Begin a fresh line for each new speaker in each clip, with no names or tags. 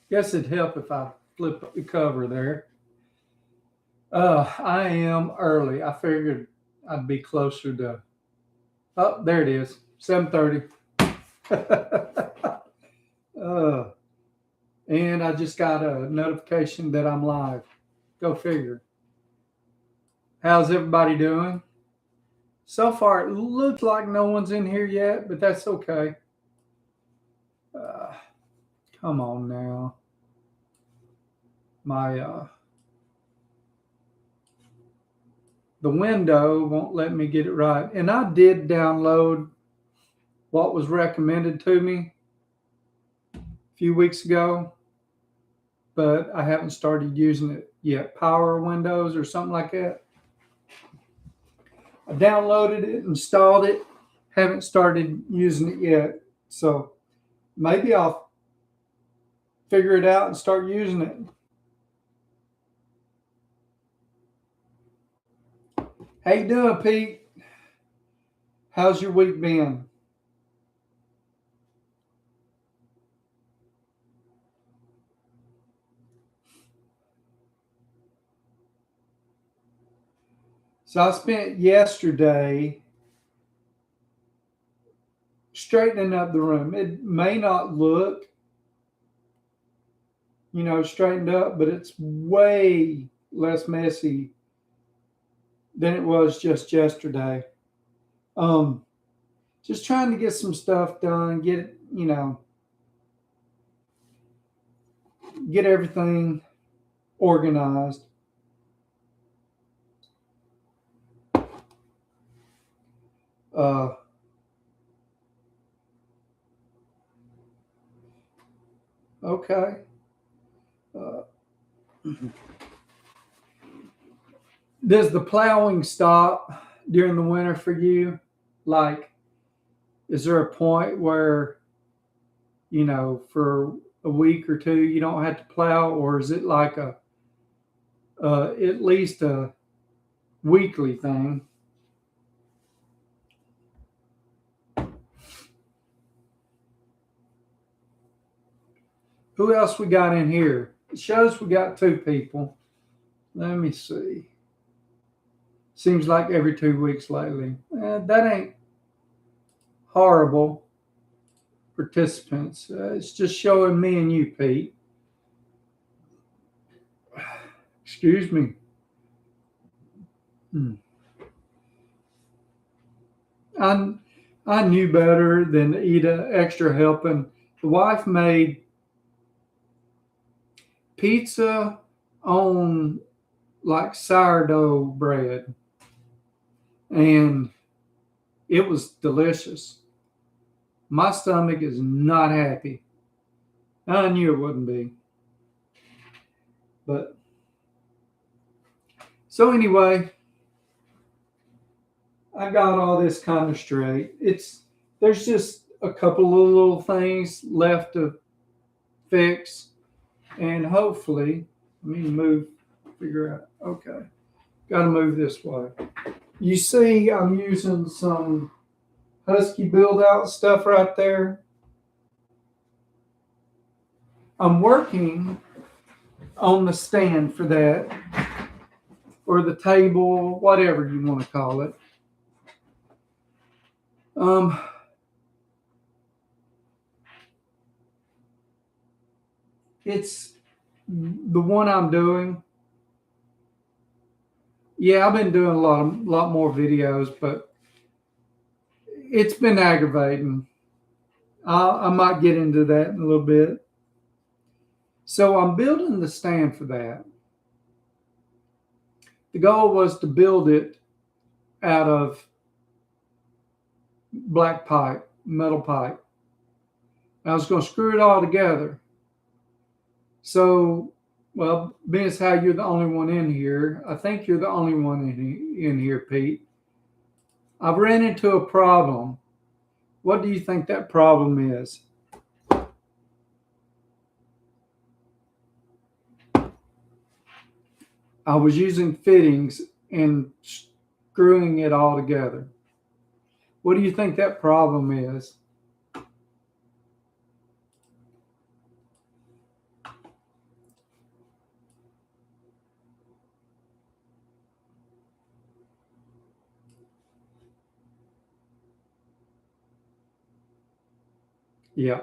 Guess it'd help if I flip the cover there. I am early. I figured I'd be closer to. Oh, there it is, 7:30. uh, and I just got a notification that I'm live. Go figure. How's everybody doing? So far, it looks like no one's in here yet, but that's okay. Uh, Come on now. My the window won't let me get it right. And I did download what was recommended to me a few weeks ago, but I haven't started using it yet. Power Windows or something like that. I downloaded it, installed it, haven't started using it yet. So maybe I'll figure it out and start using it. How you doing, Pete? How's your week been? So I spent yesterday straightening up the room. It may not look, straightened up, but it's way less messy than it was just yesterday. Um, just trying to get some stuff done, get everything organized. Uh, okay. Uh, does the plowing stop during the winter for you? Like, is there a point where, for a week or two, you don't have to plow, or is it like at least a weekly thing? Who else we got in here? It shows we got two people. Let me see. Seems like every 2 weeks lately. That ain't horrible. Participants. It's just showing me and you, Pete. Excuse me. Hmm. I, I knew better than to eat an extra helping. The wife made pizza on like sourdough bread, and it was delicious. My stomach is not happy. I knew it wouldn't be. But so anyway, I got all this kind of straight. There's just a couple of little things left to fix, and hopefully, let me figure out. Okay, got to move this way. You see, I'm using some Husky build out stuff right there. I'm working on the stand for that, or the table, whatever you want to call it. Um, it's the one I'm doing. Yeah, I've been doing a lot more videos, but it's been aggravating. I might get into that in a little bit. So I'm building the stand for that. The goal was to build it out of black pipe, metal pipe. I was going to screw it all together. So, well, being as how you're the only one in here, I think you're the only one in here, Pete. I've ran into a problem. What do you think that problem is? I was using fittings and screwing it all together. What do you think that problem is? Yeah.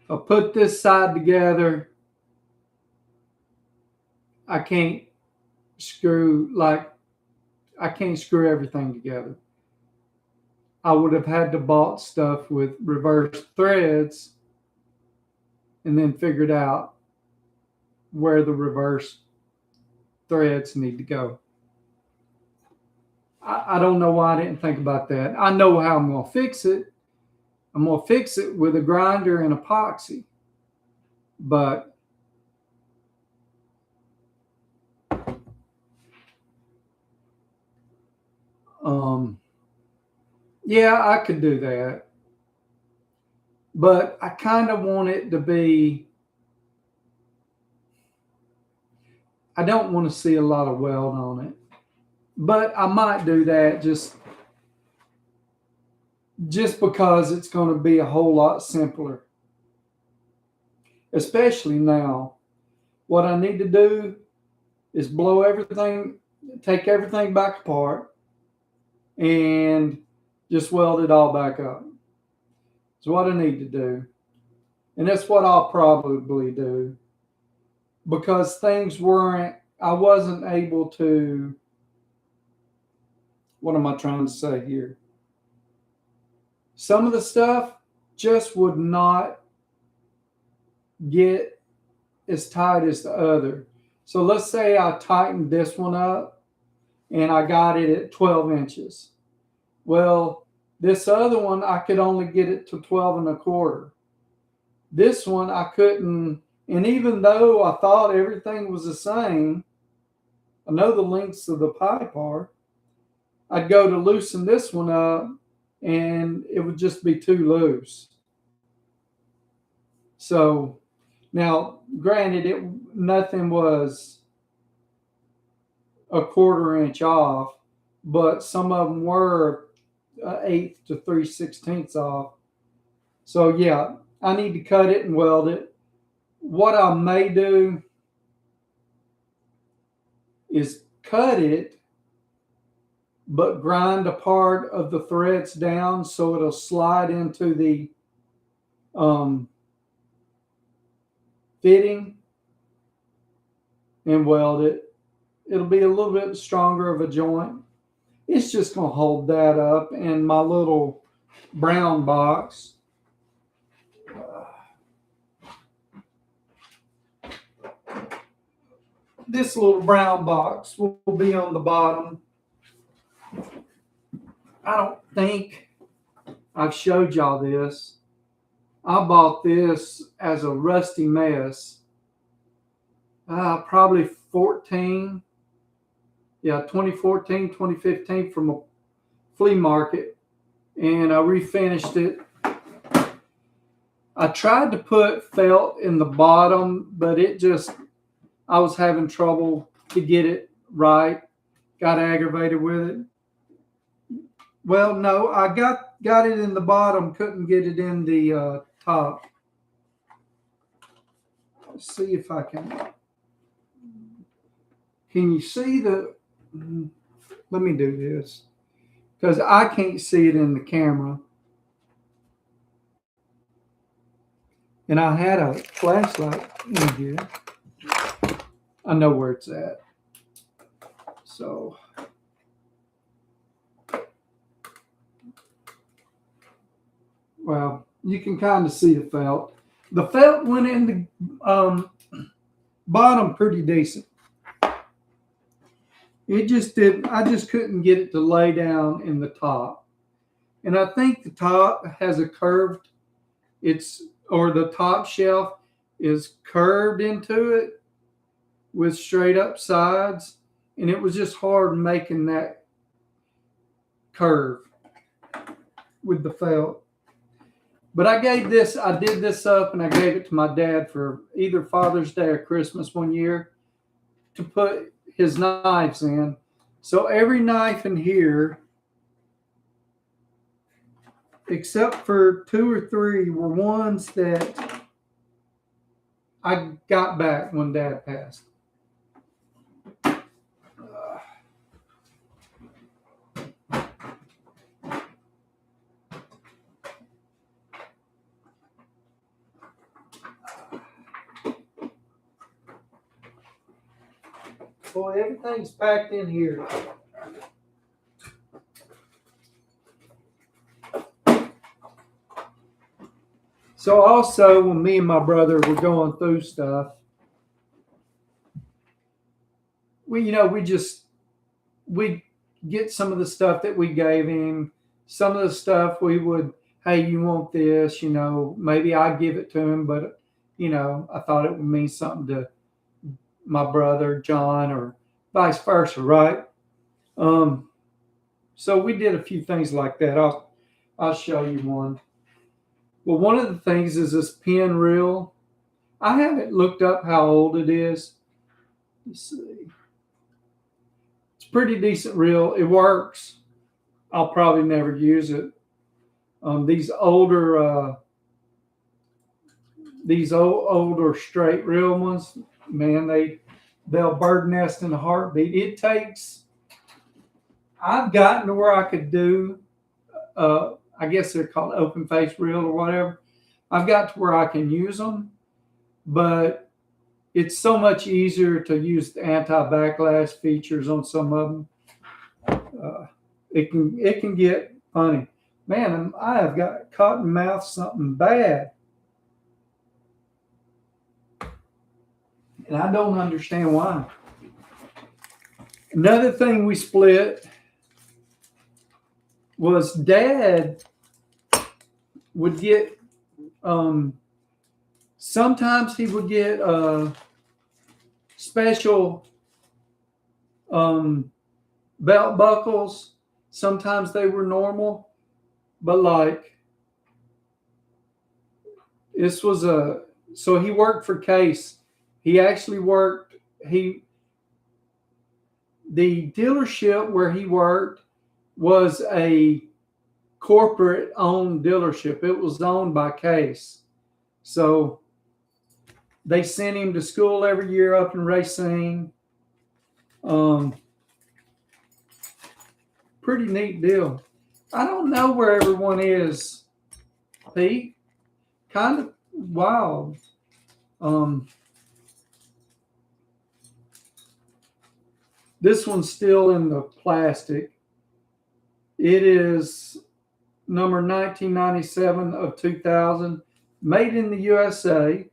If I put this side together, I can't I can't screw everything together. I would have had to bought stuff with reverse threads and then figured out where the reverse threads need to go. I don't know why I didn't think about that. I know how I'm going to fix it. I'm going to fix it with a grinder and epoxy. But yeah, I could do that. But I kind of want it to be, I don't want to see a lot of weld on it. But I might do that just because it's going to be a whole lot simpler. Especially now. What I need to do is blow everything, take everything back apart, and just weld it all back up. That's what I need to do. And that's what I'll probably do. Because I wasn't able to, what am I trying to say here? Some of the stuff just would not get as tight as the other. So let's say I tightened this one up and I got it at 12 inches. Well, this other one, I could only get it to 12 and a quarter. This one, I couldn't, and even though I thought everything was the same, I know the lengths of the pipe are, I'd go to loosen this one up and it would just be too loose. So now, granted, nothing was a quarter inch off, but some of them were 1/8 to 3/16 off. So yeah, I need to cut it and weld it. What I may do is cut it, but grind a part of the threads down so it'll slide into the fitting and weld it. It'll be a little bit stronger of a joint. It's just going to hold that up, and my little brown box. This little brown box will be on the bottom. I don't think I've showed y'all this. I bought this as a rusty mess. Probably 2014, 2015 from a flea market. And I refinished it. I tried to put felt in the bottom, but I was having trouble to get it right. Got aggravated with it. Well, no, I got it in the bottom, couldn't get it in the top. Let's see if I can. Can you see the? Let me do this because I can't see it in the camera. And I had a flashlight in here. I know where it's at. So. Well, you can kind of see the felt. The felt went in the bottom pretty decent. It just didn't. I just couldn't get it to lay down in the top. And I think the top has a curved. The top shelf is curved into it with straight up sides, and it was just hard making that curve with the felt. But I did this up and I gave it to my dad for either Father's Day or Christmas one year to put his knives in. So every knife in here, except for 2 or 3, were ones that I got back when Dad passed. Boy, everything's packed in here. So also, when me and my brother were going through stuff, we get some of the stuff that we gave him. Some of the stuff we would, hey, you want this? Maybe I give it to him, but I thought it would mean something to my brother John, or vice versa, right? So we did a few things like that. I'll show you one. Well, one of the things is this pen reel. I haven't looked up how old it is. Let's see. It's a pretty decent reel. It works. I'll probably never use it. These older straight reel ones, man, they'll bird nest in a heartbeat. I've gotten to where I could do, I guess they're called open face reel or whatever. I've got to where I can use them, but it's so much easier to use the anti-backlash features on some of them. It can get funny. Man, I have got cotton mouth something bad. And I don't understand why. Another thing we split was Dad would get, sometimes he would get special belt buckles. Sometimes they were normal, but like this was so he worked for Case. He actually the dealership where he worked was a corporate owned dealership. It was owned by Case. So they sent him to school every year up in Racine. Pretty neat deal. I don't know where everyone is, Pete. Kind of wild. This one's still in the plastic. It is number 1997 of 2000, made in the USA.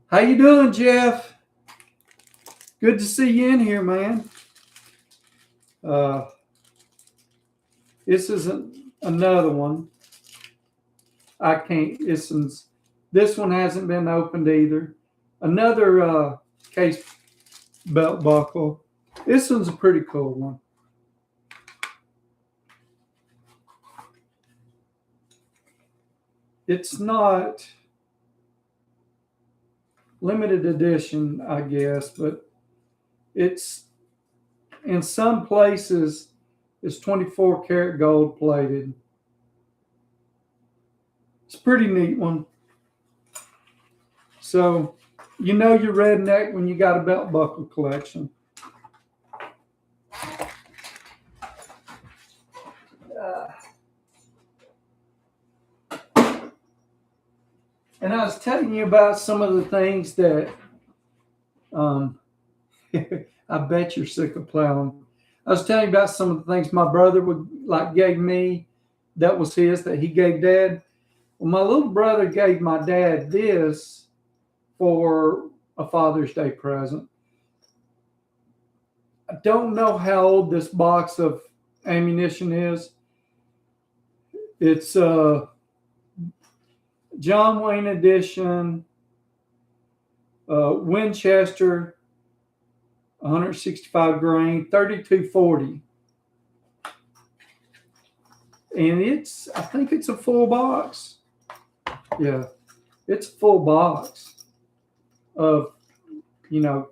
How you doing, Jeff? Good to see you in here, man. This is another one. I can't. This one hasn't been opened either. Another Case belt buckle. This one's a pretty cool one. It's not limited edition, I guess, but it's in some places it's 24 karat gold plated. It's a pretty neat one. So you're redneck when you got a belt buckle collection. And I was telling you about some of the things that I bet you're sick of plowing. I was telling you about some of the things my brother gave me that was his that he gave Dad. Well, my little brother gave my dad this for a Father's Day present. I don't know how old this box of ammunition is. It's John Wayne edition, Winchester, 165 grain, 3240. And I think it's a full box. Yeah, it's a full box of, it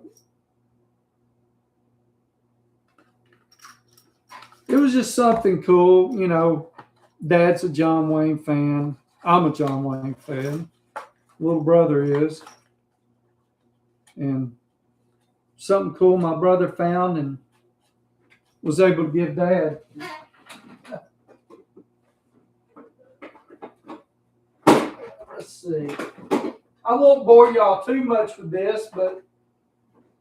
was just something cool. Dad's a John Wayne fan. I'm a John Wayne fan. Little brother is. And something cool my brother found and was able to give Dad. let's see. I won't bore y'all too much with this, but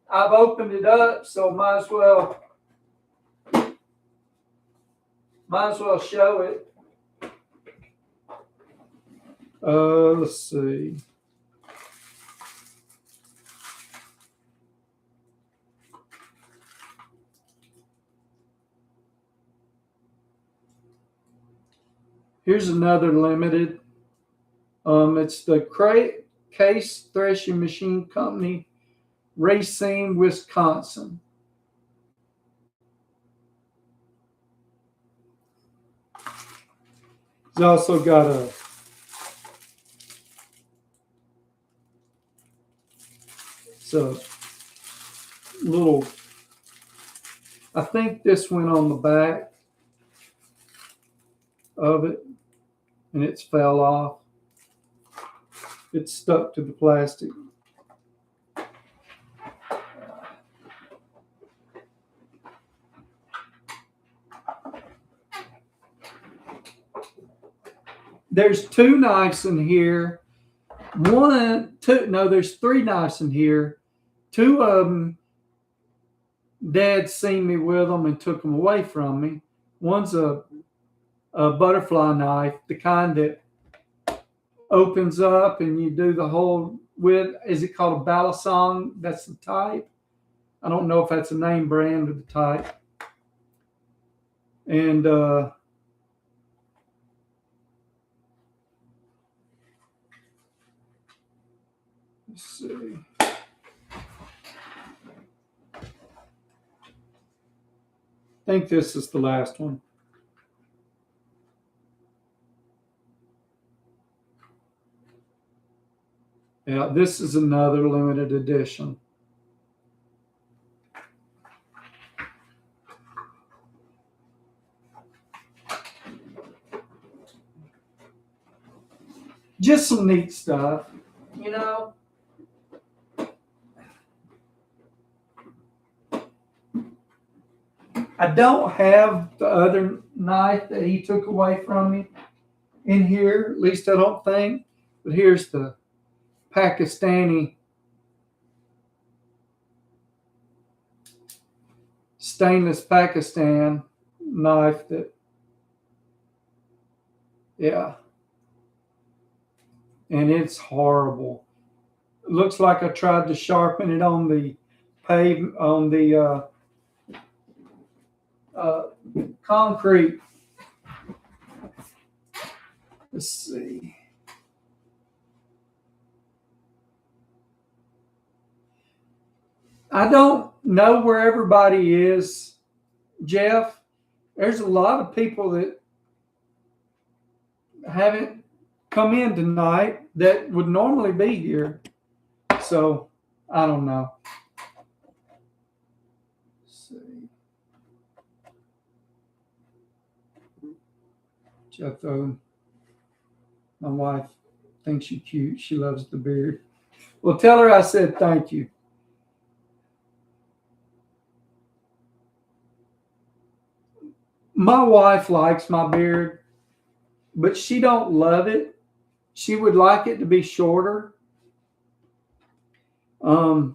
I've opened it up, so might as well show it. Let's see. Here's another limited. It's the Case Threshing Machine Company, Racine, Wisconsin. It's also got it's a little, I think this went on the back of it and it's fell off. It's stuck to the plastic. There's two knives in here. There's three knives in here. Two of them, Dad seen me with them and took them away from me. One's a butterfly knife, the kind that opens up and you do the whole with. Is it called a Balisong? That's the type. I don't know if that's a name brand of the type. And let's see. I think this is the last one. Yeah, this is another limited edition. Just some neat stuff, you know. I don't have the other knife that he took away from me in here, at least I don't think. But here's the Pakistani stainless Pakistan knife that, yeah. And it's horrible. It looks like I tried to sharpen it on the concrete. Let's see. I don't know where everybody is, Jeff. There's a lot of people that haven't come in tonight that would normally be here. So I don't know. Let's see. Jeff, though, my wife thinks you're cute. She loves the beard. Well, tell her I said thank you. My wife likes my beard, but she don't love it. She would like it to be shorter. But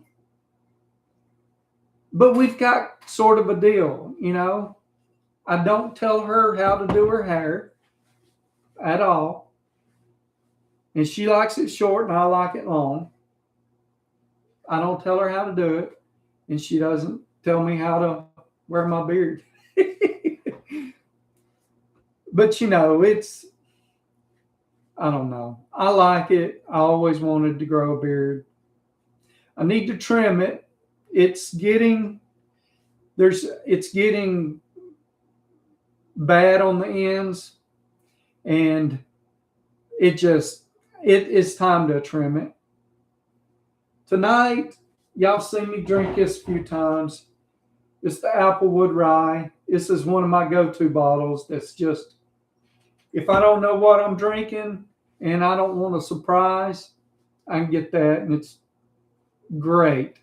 we've got sort of a deal, you know. I don't tell her how to do her hair at all. And she likes it short and I like it long. I don't tell her how to do it. And she doesn't tell me how to wear my beard. But, you know, I don't know. I like it. I always wanted to grow a beard. I need to trim it. It's getting bad on the ends, and it is time to trim it. Tonight, y'all seen me drink this a few times. It's the Applewood Rye. This is one of my go-to bottles. That's just, if I don't know what I'm drinking and I don't want a surprise, I can get that, and it's great.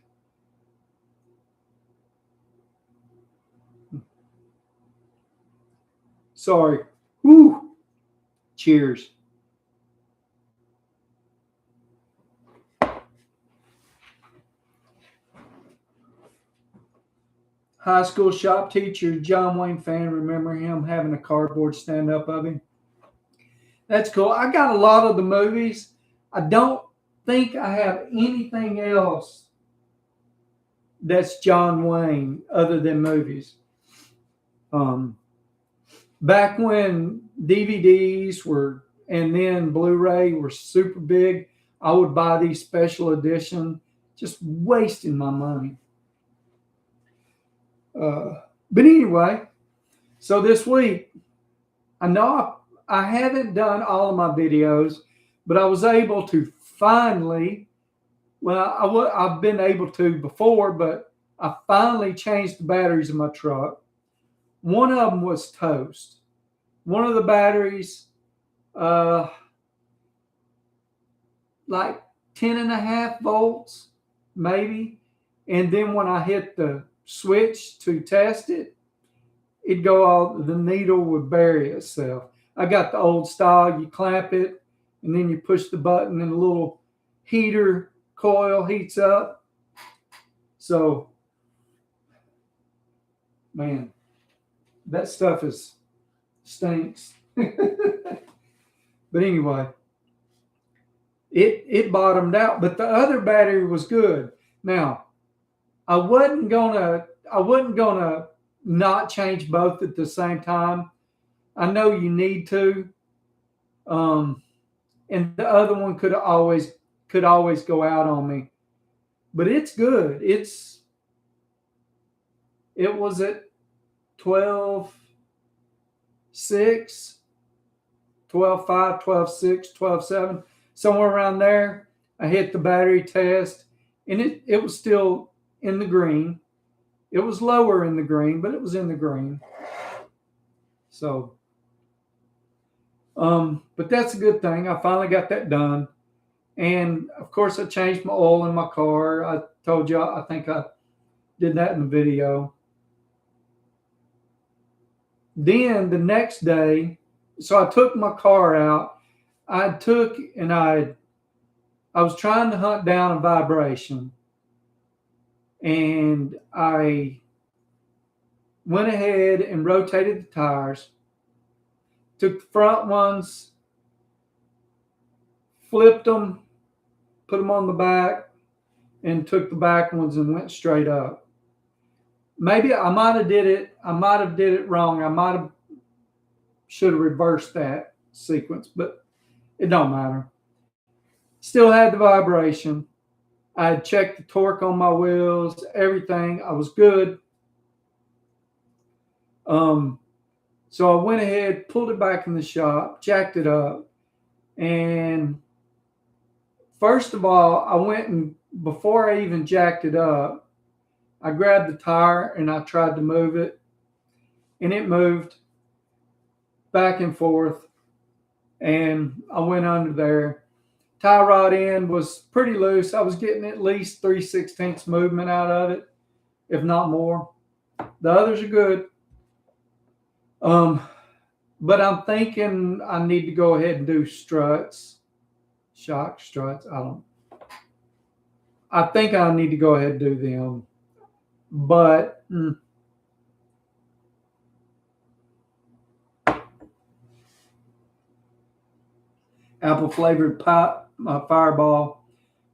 Sorry. Woo. Cheers. high school shop teacher, John Wayne fan. Remember him having a cardboard stand up of him? That's cool. I got a lot of the movies. I don't think I have anything else that's John Wayne other than movies. Um, Back when DVDs were and then Blu-ray were super big, I would buy these special edition, just wasting my money. But anyway, so this week, I know I haven't done all of my videos, but I was able to finally, I've been able to before, but I finally changed the batteries in my truck. One of them was toast. One of the batteries, like 10.5 volts, maybe. And then when I hit the switch to test it, the needle would bury itself. I got the old style, you clamp it, and then you push the button and the little heater coil heats up. So, man, that stuff stinks. But anyway, it bottomed out, but the other battery was good. Now, I wasn't gonna not change both at the same time. I know you need to. And the other one could always go out on me. But it's good. It was at 12.6, 12.5, 12.6, 12.7, somewhere around there. I hit the battery test, and it was still in the green. It was lower in the green, but it was in the green. So, but that's a good thing. I finally got that done. And of course, I changed my oil in my car. I told you, I think I did that in the video. Then the next day, so I took my car out. I was trying to hunt down a vibration, and I went ahead and rotated the tires, took the front ones, flipped them, put them on the back, and took the back ones and went straight up. Maybe I might have did it wrong. Should have reversed that sequence, but it don't matter. Still had the vibration. I had checked the torque on my wheels, everything. I was good. So I went ahead, pulled it back in the shop, jacked it up, and first of all, I went and before I even jacked it up, I grabbed the tire and I tried to move it, and it moved back and forth, and I went under there. Tie rod end was pretty loose. I was getting at least 3/16 movement out of it, if not more. The others are good. But I'm thinking I need to go ahead and do struts, shock struts. I think I need to go ahead and do them, but apple flavored pop, Fireball,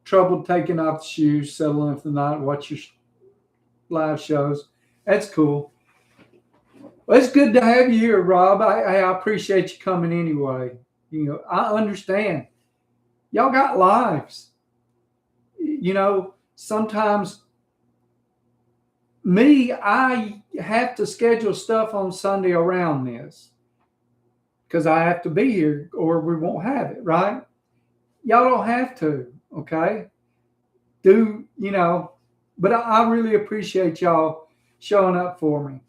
trouble taking off the shoes, settling for the night, watch your live shows. That's cool. Well, it's good to have you here, Rob. I appreciate you coming anyway. You know, I understand. Y'all got lives. You know, sometimes I have to schedule stuff on Sunday around this because I have to be here or we won't have it, right? Y'all don't have to, okay? But I really appreciate y'all showing up for me.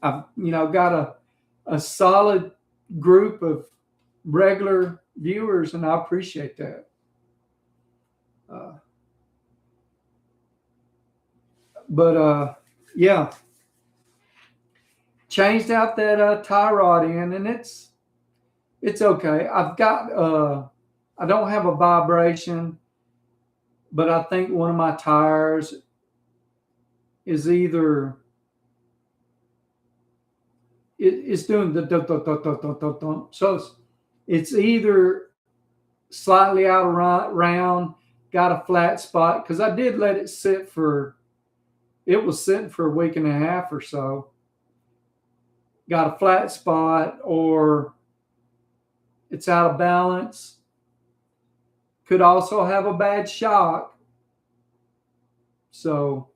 I've, got a solid group of regular viewers, and I appreciate that. Yeah, changed out that tie rod end, and it's okay. I don't have a vibration, but I think one of my tires is either it's doing the dun, dun, dun, dun, dun, dun, dun. So it's either slightly out of round, got a flat spot, because I did let it sit for, it was sitting for a week and a half or so. Got a flat spot, or it's out of balance. Could also have a bad shock. So,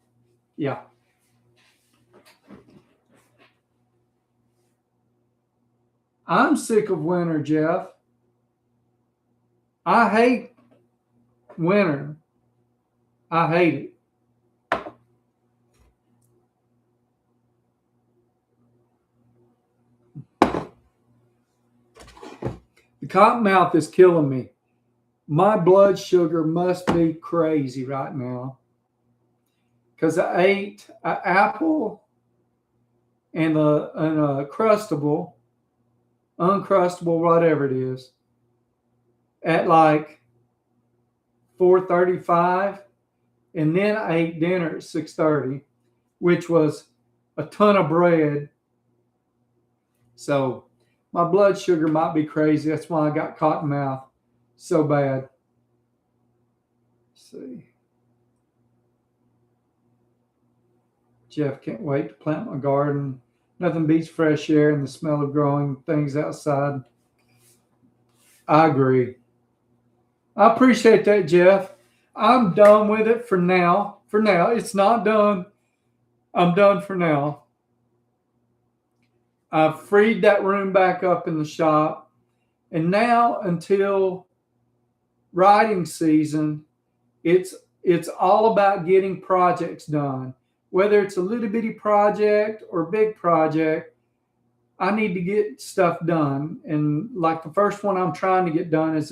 yeah. I'm sick of winter, Jeff. I hate winter. I hate it. The cottonmouth is killing me. My blood sugar must be crazy right now because I ate an apple and a crustable, uncrustable, whatever it is, at like 4:35, and then I ate dinner at 6:30, which was a ton of bread. So my blood sugar might be crazy. That's why I got cotton mouth so bad. Let's see. Jeff, can't wait to plant my garden. Nothing beats fresh air and the smell of growing things outside. I agree. I appreciate that, Jeff. I'm done with it for now. For now, it's not done. I'm done for now. I've freed that room back up in the shop. And now until writing season, it's all about getting projects done. Whether it's a little bitty project or big project, I need to get stuff done. And like the first one I'm trying to get done is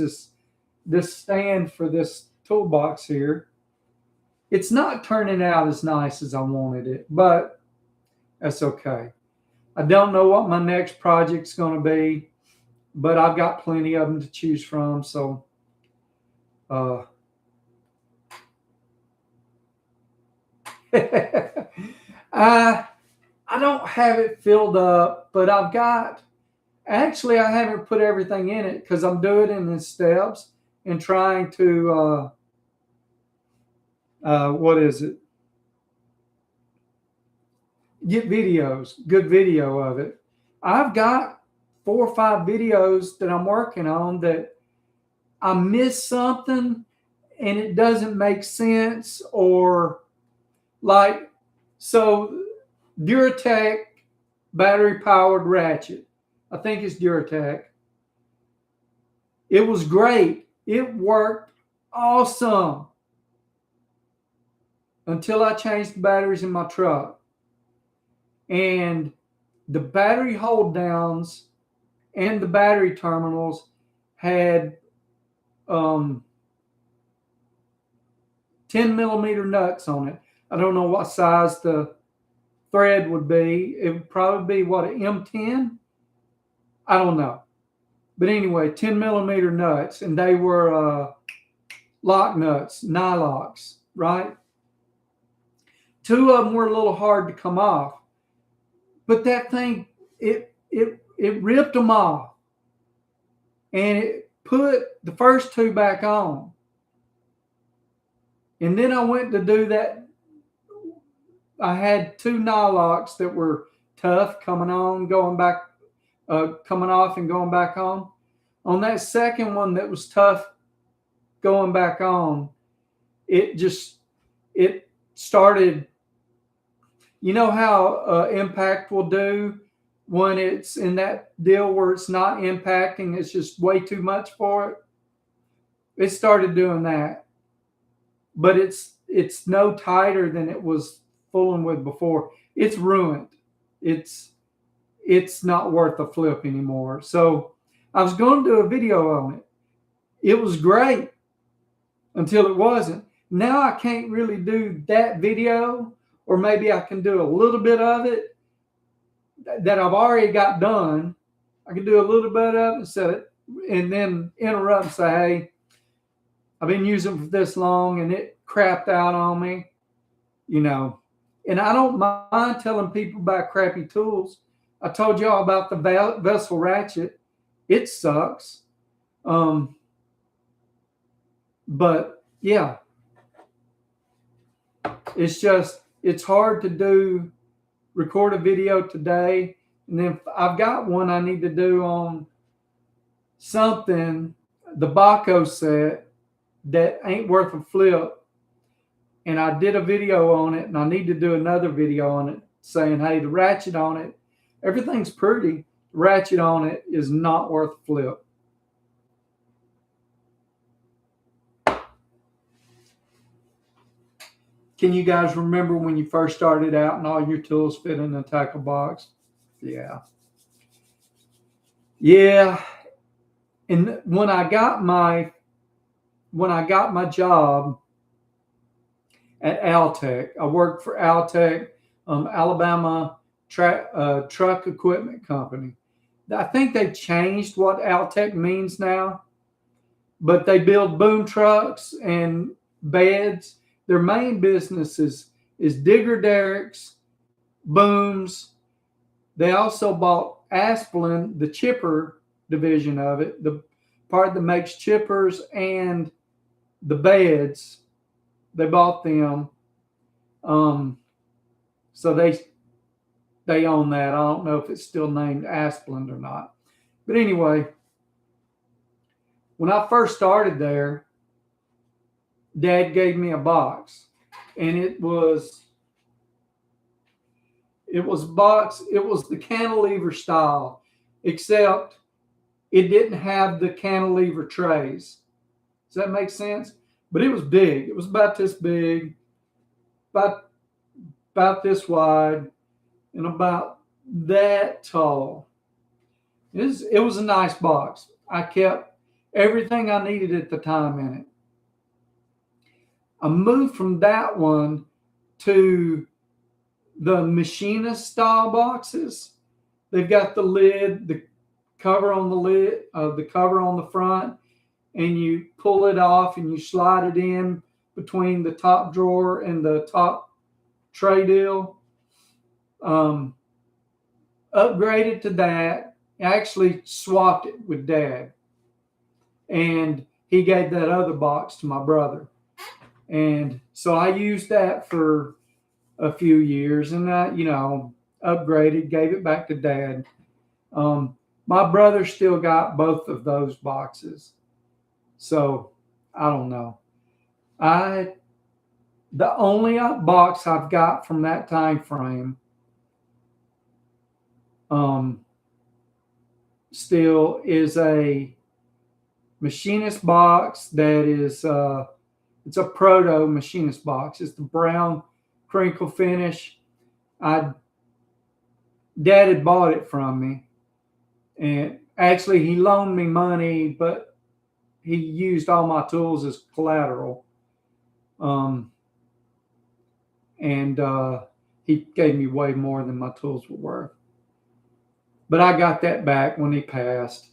this stand for this toolbox here. It's not turning out as nice as I wanted it, but that's okay. I don't know what my next project's going to be, but I've got plenty of them to choose from. So, I don't have it filled up, but I've got, actually, I haven't put everything in it because I'm doing it in steps and trying to, what is it? Get videos, good video of it. I've got 4 or 5 videos that I'm working on that I missed something and it doesn't make sense, or like, so Duratec battery powered ratchet. I think it's Duratec. It was great. It worked awesome until I changed the batteries in my truck. And the battery hold downs and the battery terminals had 10 millimeter nuts on it. I don't know what size the thread would be. It would probably be what, an M10? I don't know. But anyway, 10 millimeter nuts, and they were lock nuts, Nylocks, right? 2 of them were a little hard to come off. But that thing, it ripped them off. And it put the first 2 back on. And then I went to do that. I had 2 Nylocks that were tough coming on, going back, coming off and going back on. On that second one that was tough going back on, it started. You know how impact will do when it's in that deal where it's not impacting, it's just way too much for it? It started doing that. But it's no tighter than it was fooling with before. It's ruined. It's not worth a flip anymore. So I was going to do a video on it. It was great until it wasn't. Now I can't really do that video, or maybe I can do a little bit of it that I've already got done. I can do a little bit of it and set it, and then interrupt and say, hey, I've been using it for this long and it crapped out on me, you know. And I don't mind telling people about crappy tools I told y'all about the vessel ratchet. It sucks. But yeah, it's hard to record a video today. And then I've got one I need to do on something, the Baco set that ain't worth a flip. And I did a video on it, and I need to do another video on it saying, hey, the ratchet on it, everything's pretty. The ratchet on it is not worth a flip. Can you guys remember when you first started out and all your tools fit in a tackle box? Yeah. Yeah. And when I got my job at Altec, I worked for Altec, Alabama Truck Equipment Company. I think they've changed what Altec means now, but they build boom trucks and beds. Their main business is digger derricks, booms. They also bought Asplin, the chipper division of it, the part that makes chippers and the beds. They bought them. So they own that. I don't know if it's still named Asplin or not. But anyway, when I first started there, Dad gave me a box, and it was the cantilever style, except it didn't have the cantilever trays. Does that make sense? But it was big. It was about this big, about this wide, and about that tall. It was a nice box. I kept everything I needed at the time in it. I moved from that one to the machinist style boxes. They've got the lid, the cover on the lid, the cover on the front, and you pull it off and you slide it in between the top drawer and the top tray deal. Upgraded to that. I actually swapped it with Dad, and he gave that other box to my brother. And so I used that for a few years, and I, upgraded, gave it back to Dad. My brother still got both of those boxes. So I don't know. The only box I've got from that time frame still is a machinist box that is it's a proto machinist box. It's the brown crinkle finish. Dad had bought it from me, and actually he loaned me money, but he used all my tools as collateral. And he gave me way more than my tools were worth. But I got that back when he passed.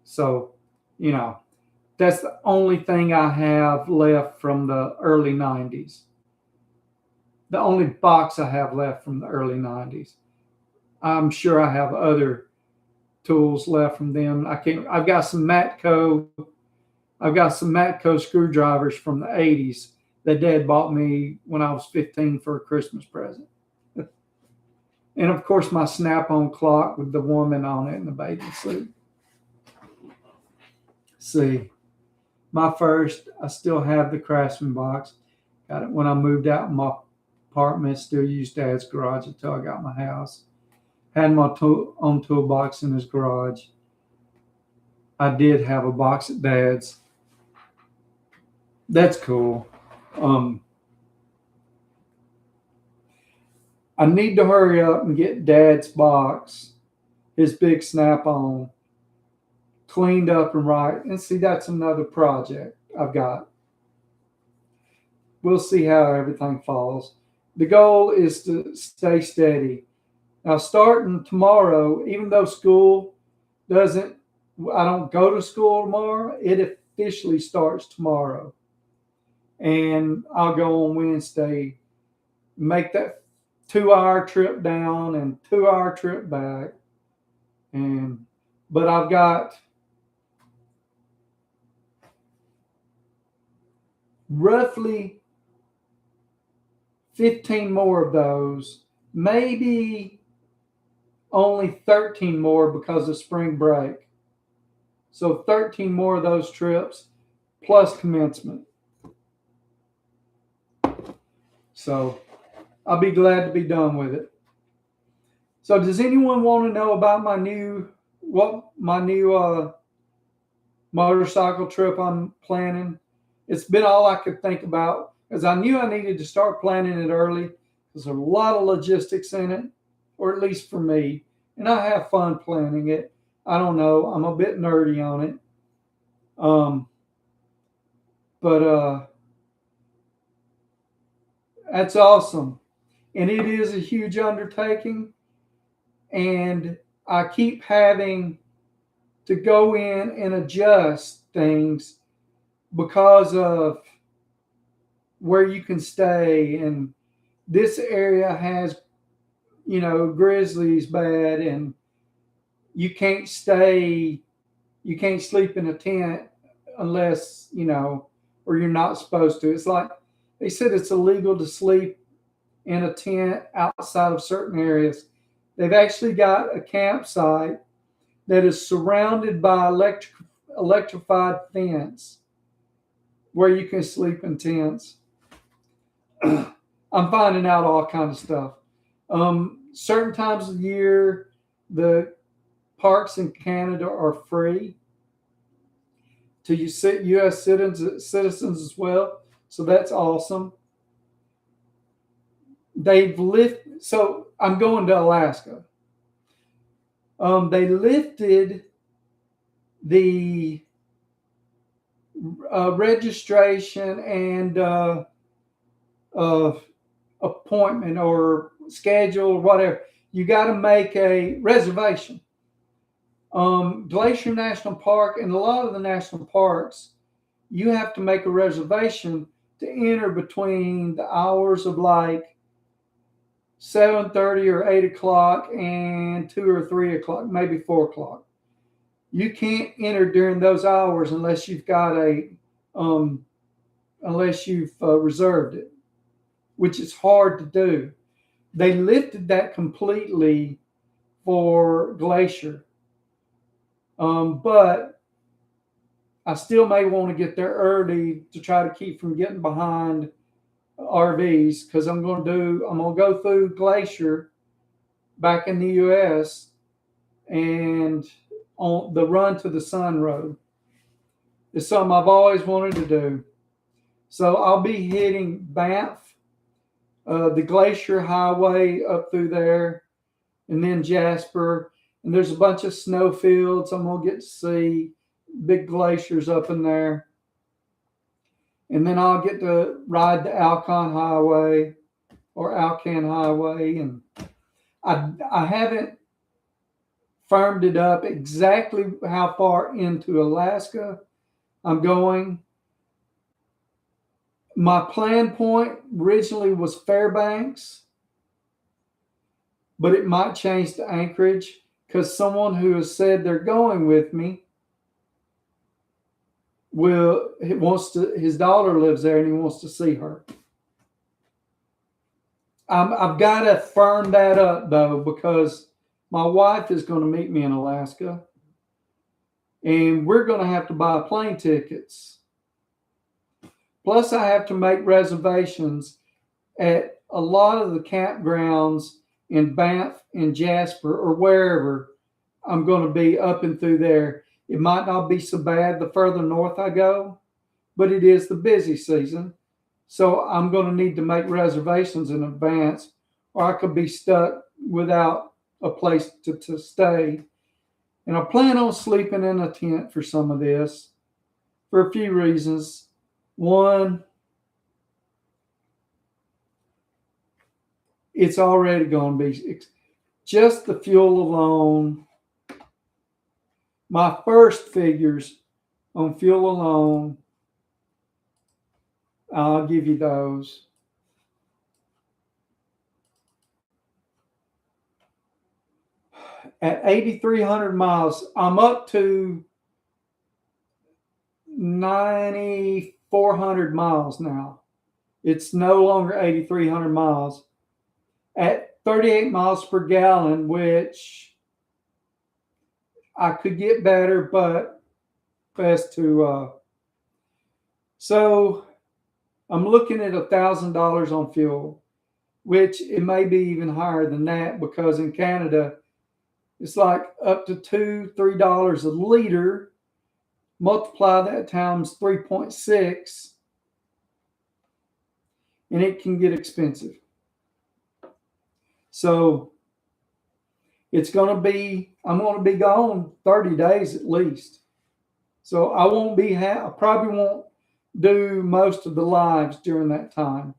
So, that's the only thing I have left from the early 90s. The only box I have left from the early 90s. I'm sure I have other tools left from them. I've got some Matco screwdrivers from the 80s that Dad bought me when I was 15 for a Christmas present. And of course, my Snap-on clock with the woman on it in the bathing suit. See, I still have the Craftsman box. Got it when I moved out of my apartment. Still used Dad's garage until I got my house. Had my own toolbox in his garage. I did have a box at Dad's. That's cool. I need to hurry up and get Dad's box, his big Snap-on, cleaned up and right. And see, that's another project I've got. We'll see how everything falls. The goal is to stay steady. Now, starting tomorrow, even though I don't go to school tomorrow, it officially starts tomorrow. And I'll go on Wednesday, make that 2-hour trip down and 2-hour trip back. But I've got roughly 15 more of those, maybe only 13 more because of spring break. So 13 more of those trips plus commencement. So I'll be glad to be done with it. So does anyone want to know about my new motorcycle trip I'm planning? It's been all I could think about because I knew I needed to start planning it early because there's a lot of logistics in it, or at least for me, and I have fun planning it. I don't know, I'm a bit nerdy on it. But that's awesome. And it is a huge undertaking. And I keep having to go in and adjust things because of where you can stay. And this area has, grizzlies bad, and you can't sleep in a tent unless, or you're not supposed to. It's like they said it's illegal to sleep in a tent outside of certain areas. They've actually got a campsite that is surrounded by electrified fence where you can sleep in tents. I'm finding out all kinds of stuff. Certain times of the year, the parks in Canada are free to U.S. citizens as well. So that's awesome. So I'm going to Alaska. They lifted the registration and appointment or schedule or whatever. You got to make a reservation. Glacier National Park and a lot of the national parks, you have to make a reservation to enter between the hours of like 7:30 or 8 o'clock and 2 or 3 o'clock, maybe 4 o'clock. You can't enter during those hours unless you've got reserved it, which is hard to do. They lifted that completely for Glacier, but I still may want to get there early to try to keep from getting behind RVs because I'm going to go through Glacier back in the U.S. and on the Run to the Sun Road. It's something I've always wanted to do. So I'll be hitting Banff, the Glacier Highway up through there, and then Jasper. And there's a bunch of snow fields. I'm going to get to see big glaciers up in there. And then I'll get to ride the Alcan Highway. And I haven't firmed it up exactly how far into Alaska I'm going. My plan point originally was Fairbanks, but it might change to Anchorage because someone who has said they're going with me his daughter lives there and he wants to see her. I've got to firm that up though, because my wife is going to meet me in Alaska and we're going to have to buy plane tickets. Plus I have to make reservations at a lot of the campgrounds in Banff and Jasper or wherever I'm going to be up and through there. It might not be so bad the further north I go, but it is the busy season. So I'm going to need to make reservations in advance or I could be stuck without a place to stay. And I plan on sleeping in a tent for some of this for a few reasons. One, it's already going to be just the fuel alone. My first figures on fuel alone, I'll give you those. at 8,300 miles, I'm up to 9,400 miles now. It's no longer 8,300 miles. At 38 miles per gallon, which I could get better, but best to. So I'm looking at $1,000 on fuel, which it may be even higher than that because in Canada, it's like up to $2-3 a liter. Multiply that times 3.6, and it can get expensive. So I'm going to be gone 30 days at least. So I probably won't do most of the lives during that time.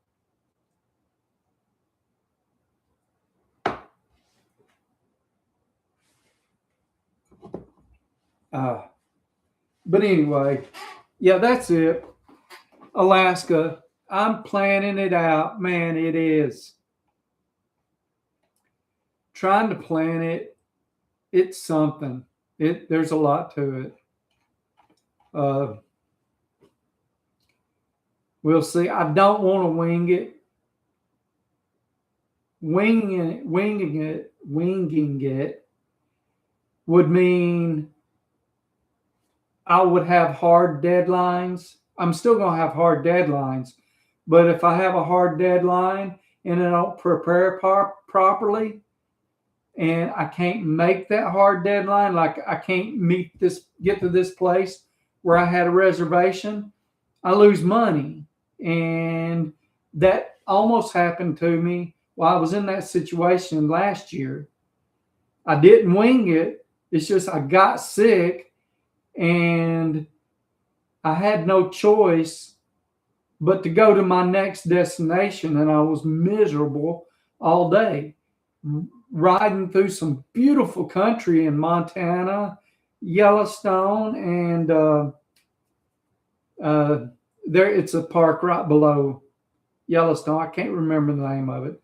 But anyway, yeah, that's it. Alaska, I'm planning it out. Man, it is. Trying to plan it, it's something. There's a lot to it. We'll see. I don't want to wing it. Winging it would mean I would have hard deadlines. I'm still going to have hard deadlines, but if I have a hard deadline and I don't prepare properly, and I can't make that hard deadline, like I can't get to this place where I had a reservation, I lose money. And that almost happened to me while I was in that situation last year. I didn't wing it. It's just I got sick and I had no choice but to go to my next destination, and I was miserable all day, riding through some beautiful country in Montana, Yellowstone, and it's a park right below Yellowstone. I can't remember the name of it.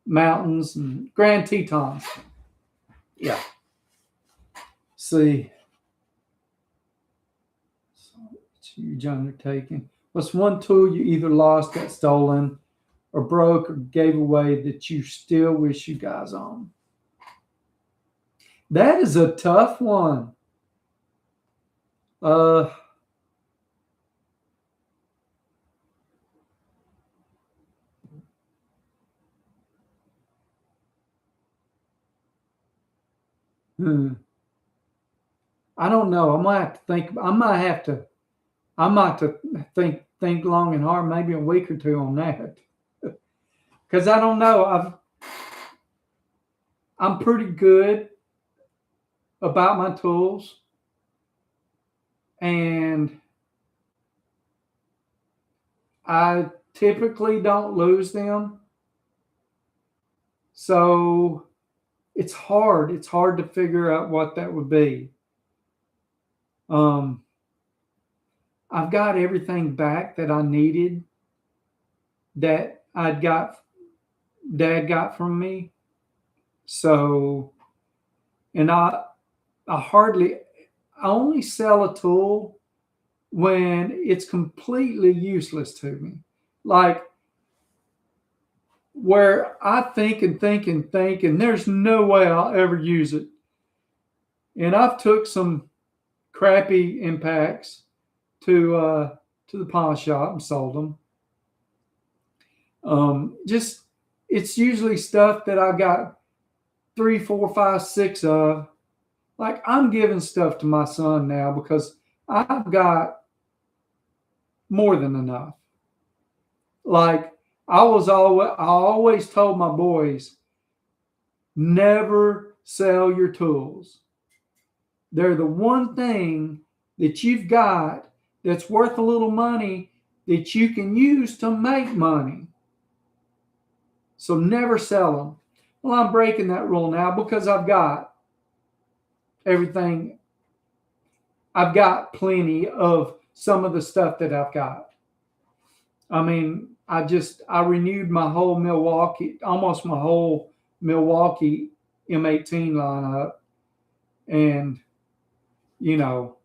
Mountains and Grand Tetons. Yeah. See. So it's a huge undertaking. What's one tool you either lost, got stolen, or broke, or gave away that you still wish you guys owned? That is a tough one. I don't know. I might have to think. I might have to think long and hard, maybe a week or two on that, because I don't know. I'm pretty good about my tools, and I typically don't lose them. So it's hard. It's hard to figure out what that would be. I've got everything back that I needed that Dad got from me. So, and I only sell a tool when it's completely useless to me. Like where I think, and there's no way I'll ever use it. And I've took some crappy impacts to the pawn shop and sold them. It's usually stuff that I've got 3, 4, 5, 6 of. Like I'm giving stuff to my son now because I've got more than enough. Like I always told my boys, never sell your tools. They're the one thing that you've got that's worth a little money that you can use to make money. So never sell them. Well, I'm breaking that rule now because I've got everything. I've got plenty of some of the stuff that I've got. I mean, I renewed almost my whole Milwaukee M18 lineup. And, you know,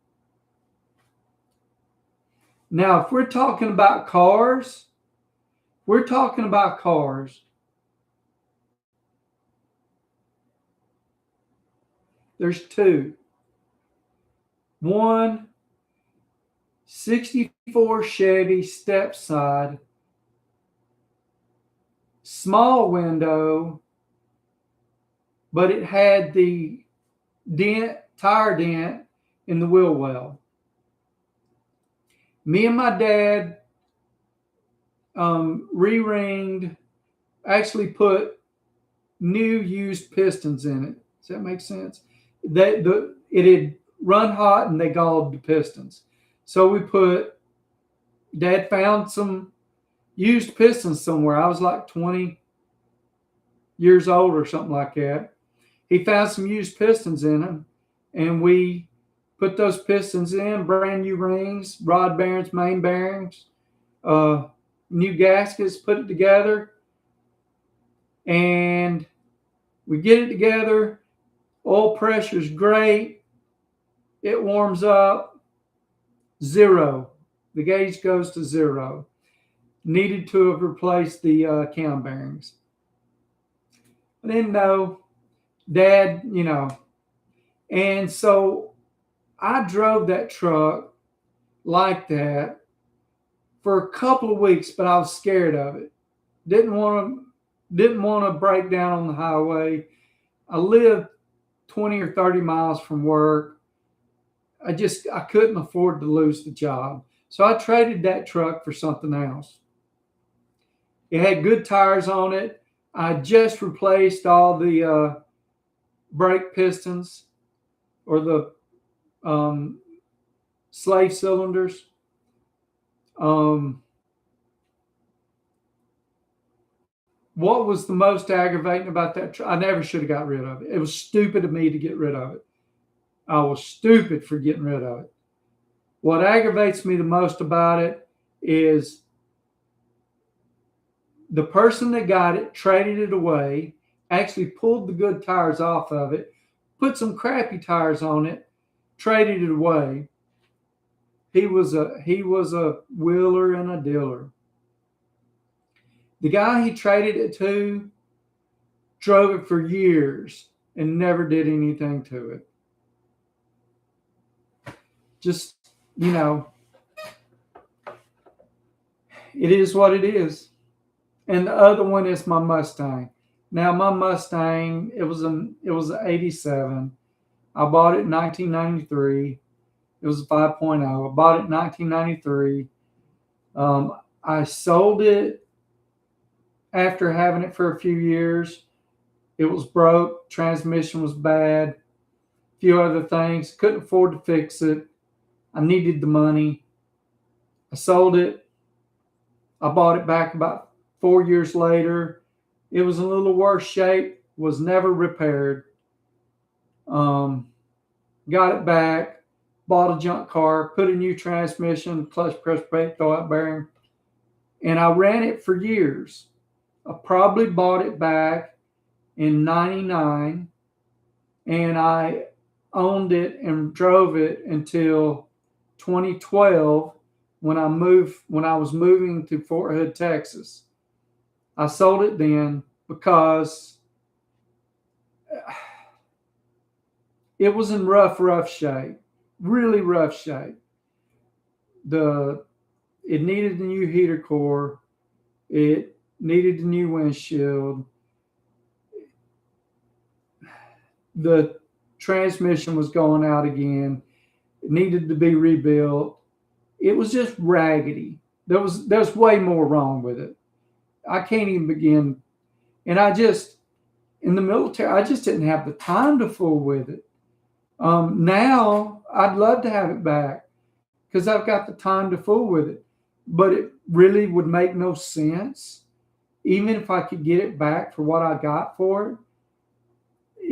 now if we're talking about cars, there's two. One, 64 Chevy stepside, small window, but it had the tire dent in the wheel well. Me and my dad re-ringed, actually put new used pistons in it. Does that make sense? It had run hot and they galled the pistons. So Dad found some used pistons somewhere. I was like 20 years old or something like that. He found some used pistons in them, and we put those pistons in, brand new rings, rod bearings, main bearings, new gaskets, put it together, and we get it together. Oil pressure's great. It warms up. 0. The gauge goes to 0. Needed to have replaced the cam bearings. I didn't know. Dad, and so I drove that truck like that for a couple of weeks, but I was scared of it. Didn't want to break down on the highway. I lived 20 or 30 miles from work. I couldn't afford to lose the job. So I traded that truck for something else. It had good tires on it. I just replaced all the brake pistons or the slave cylinders. What was the most aggravating about that truck? I never should have got rid of it. It was stupid of me to get rid of it. I was stupid for getting rid of it. What aggravates me the most about it is the person that got it traded it away, actually pulled the good tires off of it, put some crappy tires on it, traded it away. He was a wheeler and a dealer. The guy he traded it to drove it for years and never did anything to it. Just, it is what it is. And the other one is my Mustang. Now my Mustang, it was an 87. I bought it in 1993. It was a 5.0. I bought it in 1993. I sold it after having it for a few years. It was broke. Transmission was bad. A few other things. Couldn't afford to fix it. I needed the money. I sold it. I bought it back about 4 years later. It was in a little worse shape. Was never repaired. Got it back. Bought a junk car. Put a new transmission, clutch press brake, throwout bearing. And I ran it for years. I probably bought it back in 99. And I owned it and drove it until 2012 when I was moving to Fort Hood, Texas. I sold it then because it was in rough shape, really rough shape. It needed a new heater core. It needed a new windshield. The transmission was going out again. It needed to be rebuilt. It was just raggedy. There's way more wrong with it. I can't even begin. And in the military, I just didn't have the time to fool with it. Now I'd love to have it back because I've got the time to fool with it, but it really would make no sense. Even if I could get it back for what I got for it,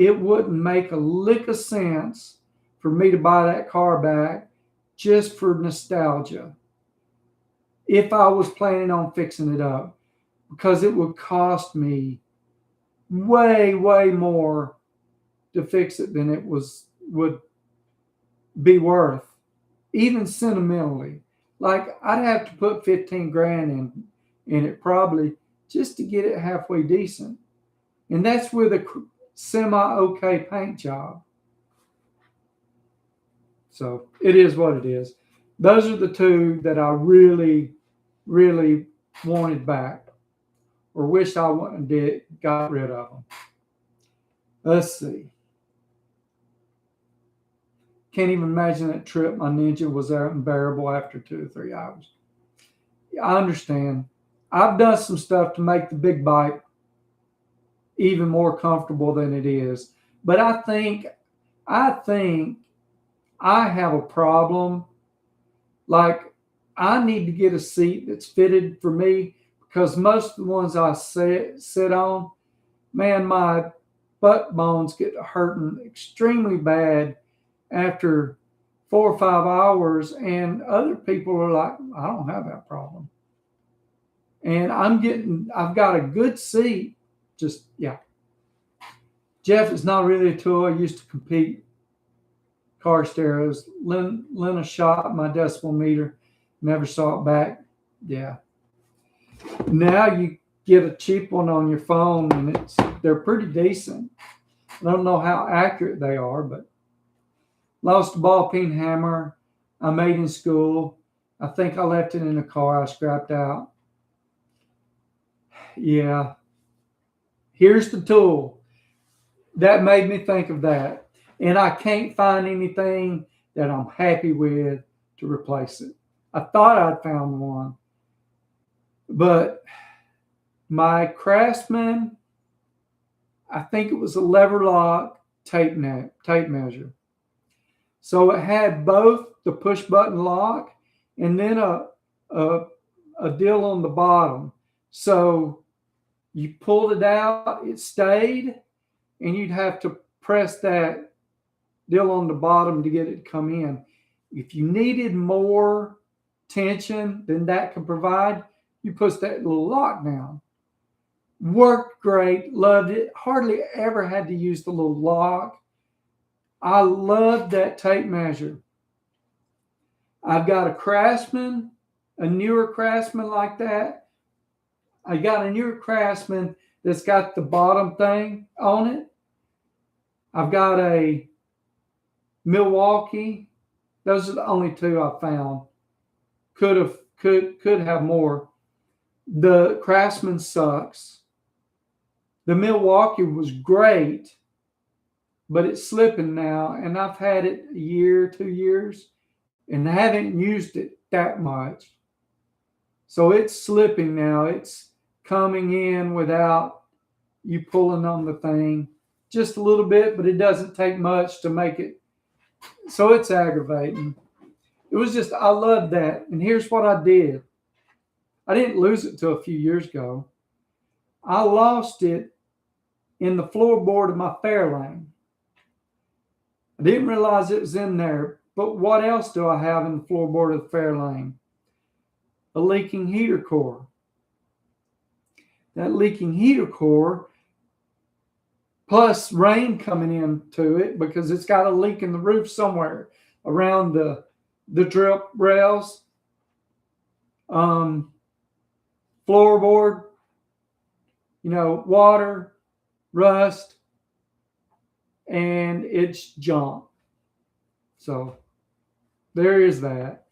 it wouldn't make a lick of sense for me to buy that car back just for nostalgia. If I was planning on fixing it up, because it would cost me way more to fix it than it was would be worth, even sentimentally. Like I'd have to put 15 grand in it probably just to get it halfway decent. And that's with a semi-okay paint job. So it is what it is. Those are the two that I really, really wanted back, or wish I wouldn't got rid of them. Let's see. Can't even imagine that trip. My Ninja was unbearable after 2 or 3 hours. I understand. I've done some stuff to make the big bike even more comfortable than it is. But I think I have a problem. Like, I need to get a seat that's fitted for me, because most of the ones I sit on, man, my butt bones get hurting extremely bad after 4 or 5 hours, and other people are like, I don't have that problem. And I've got a good seat. Just, yeah. Jeff is not really a tool. I used to compete car stereos. Lena shot my decibel meter, never saw it back. Yeah. Now you get a cheap one on your phone, and they're pretty decent. I don't know how accurate they are, but lost a ball peen hammer I made in school. I think I left it in the car I scrapped out. Yeah. Here's the tool. That made me think of that. And I can't find anything that I'm happy with to replace it. I thought I'd found one, but my Craftsman, I think it was a lever lock tape measure. So it had both the push button lock and then a deal on the bottom. So you pulled it out, it stayed, and you'd have to press that deal on the bottom to get it to come in. If you needed more tension than that could provide, you push that little lock down. Worked great, loved it. Hardly ever had to use the little lock. I love that tape measure. I've got a Craftsman, a newer Craftsman like that. I got a newer Craftsman that's got the bottom thing on it. I've got a Milwaukee. Those are the only two I found. Could have more. The Craftsman sucks. The Milwaukee was great, but it's slipping now, and I've had it a year, 2 years, and I haven't used it that much. So it's slipping now. It's coming in without you pulling on the thing just a little bit, but it doesn't take much to make it. So it's aggravating. It was just, I love that. And here's what I did. I didn't lose it until a few years ago. I lost it in the floorboard of my Fairlane. I didn't realize it was in there. But what else do I have in the floorboard of the Fairlane? A leaking heater core. That leaking heater core, plus rain coming into it, because it's got a leak in the roof somewhere around the drip rails, floorboard, water, rust, and it's junk. So there is that.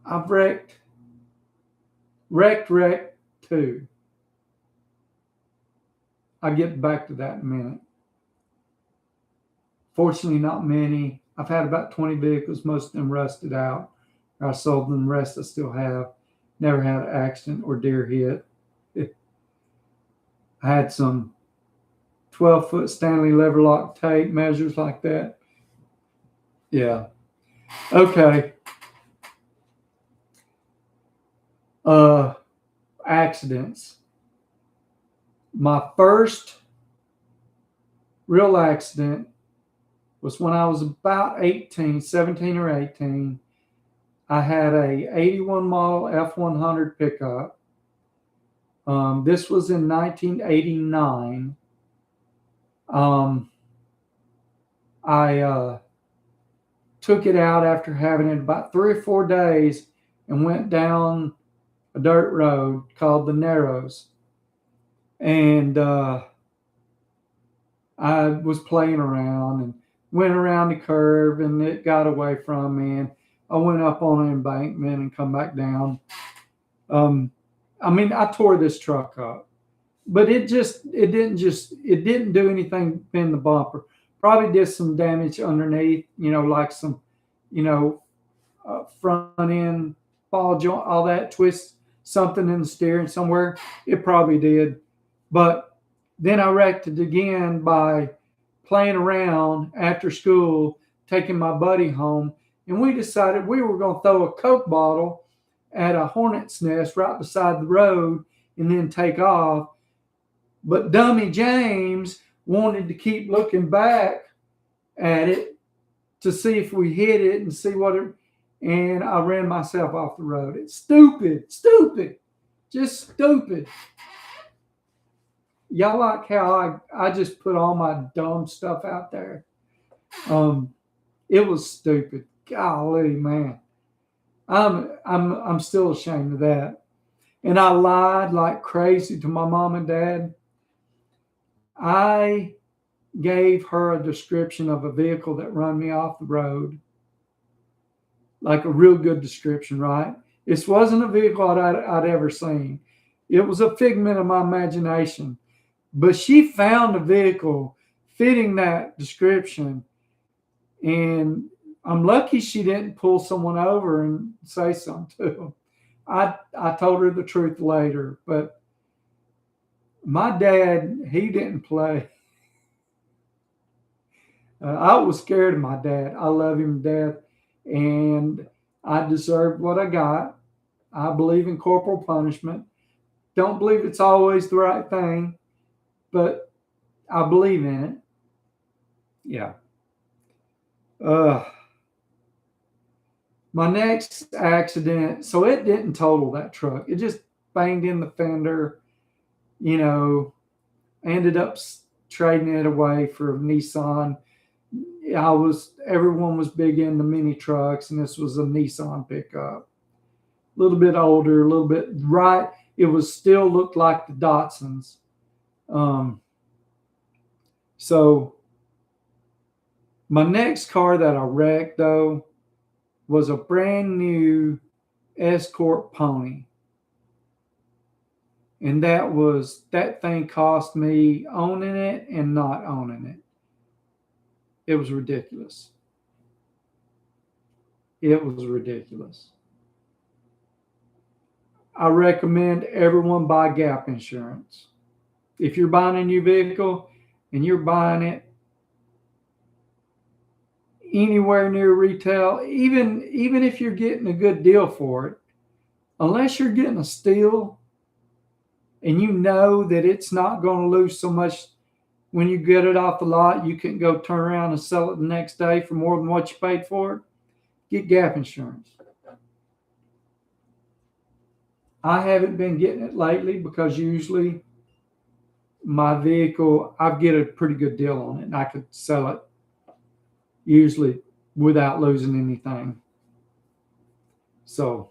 I've wrecked too. I'll get back to that in a minute. Fortunately, not many. I've had about 20 vehicles, most of them rusted out. I sold them, the rest I still have. Never had an accident or deer hit. I had some 12-foot Stanley lever lock tape measures like that. Yeah. Okay. Accidents. My first real accident was when I was about 17 or 18. I had a 81 model F100 pickup. This was in 1989. I took it out after having it about 3 or 4 days and went down a dirt road called the Narrows. And I was playing around and went around the curve, and it got away from me. And I went up on an embankment and come back down. I tore this truck up, but it didn't do anything in the bumper. Probably did some damage underneath, like some, front end ball joint, all that twist, something in the steering somewhere. It probably did. But then I wrecked it again by playing around after school, taking my buddy home, and we decided we were going to throw a Coke bottle at a hornet's nest right beside the road and then take off. But dummy James wanted to keep looking back at it to see if we hit it and see what it, and I ran myself off the road. It's stupid, just stupid. Y'all like how I just put all my dumb stuff out there? It was stupid. Golly, man. I'm still ashamed of that. And I lied like crazy to my mom and dad. I gave her a description of a vehicle that run me off the road. Like a real good description, right? This wasn't a vehicle I'd ever seen. It was a figment of my imagination. But she found a vehicle fitting that description. And I'm lucky she didn't pull someone over and say something to them. I told her the truth later, but my dad, he didn't play. I was scared of my dad. I love him to death, and I deserved what I got. I believe in corporal punishment. Don't believe it's always the right thing, but I believe in it. Yeah. My next accident, so it didn't total that truck. It just banged in the fender. Ended up trading it away for a Nissan. Everyone was big into mini trucks, and this was a Nissan pickup. A little bit older, a little bit right. It was still looked like the Datsuns. So my next car that I wrecked though was a brand new Escort Pony. And that thing cost me owning it and not owning it. It was ridiculous. It was ridiculous. I recommend everyone buy gap insurance. If you're buying a new vehicle and you're buying it anywhere near retail, even if you're getting a good deal for it, unless you're getting a steal and you know that it's not going to lose so much when you get it off the lot, you can go turn around and sell it the next day for more than what you paid for it, get gap insurance. I haven't been getting it lately because usually my vehicle, I get a pretty good deal on it and I could sell it usually without losing anything. So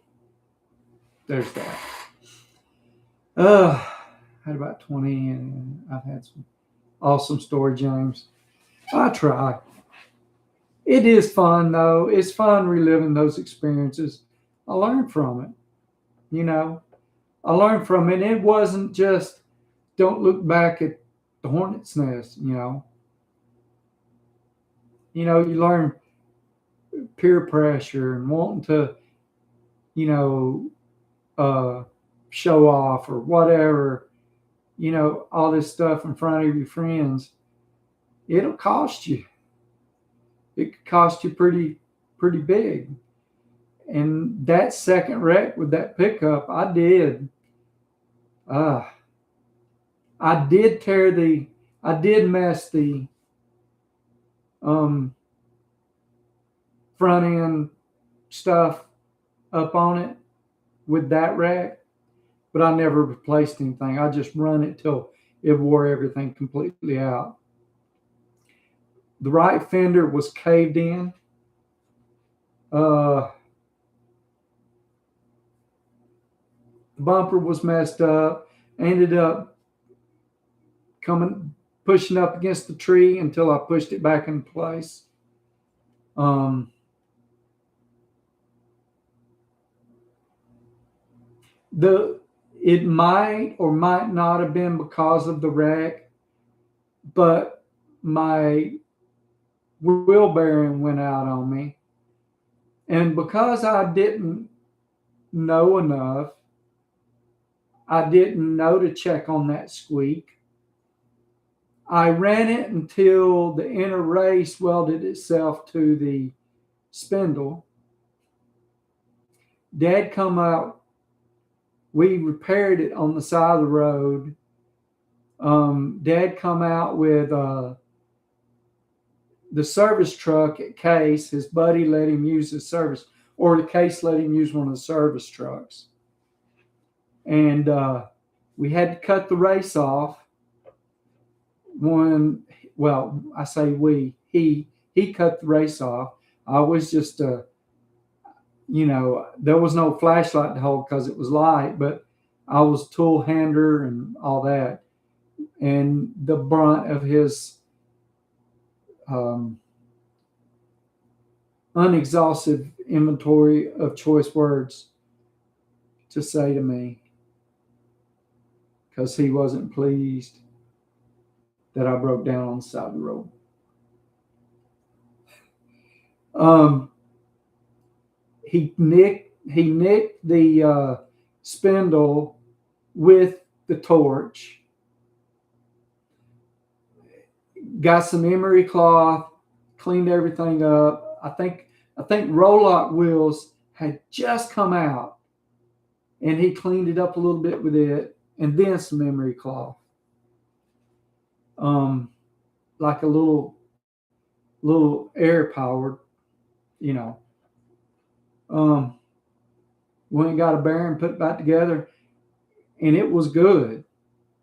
there's that. Had about 20 and I've had some awesome story, James. I try. It is fun though. It's fun reliving those experiences. I learned from it. I learned from it. It wasn't just don't look back at the hornet's nest, You learn peer pressure and wanting to, show off or whatever, all this stuff in front of your friends. It'll cost you. It could cost you pretty big. And that second wreck with that pickup, I did mess the front end stuff up on it with that wreck. but I never replaced anything. I just run it till it wore everything completely out. The right fender was caved in. The bumper was messed up. Ended up pushing up against the tree until I pushed it back in place. It might or might not have been because of the wreck, but my wheel bearing went out on me. And because I didn't know enough, I didn't know to check on that squeak. I ran it until the inner race welded itself to the spindle. Dad come out. We repaired it on the side of the road. Dad come out with the service truck at Case. His buddy let him use his service, or the Case let him use one of the service trucks. And we had to cut the race off. I say we. He cut the race off. I was just there was no flashlight to hold because it was light, but I was tool hander and all that. And the brunt of his unexhausted inventory of choice words to say to me, because he wasn't pleased that I broke down on the side of the road. He nicked the spindle with the torch. Got some emery cloth, cleaned everything up. I think Rolock wheels had just come out, and he cleaned it up a little bit with it, and then some emery cloth. Like a little air powered, went and got a bearing, put it back together, and it was good.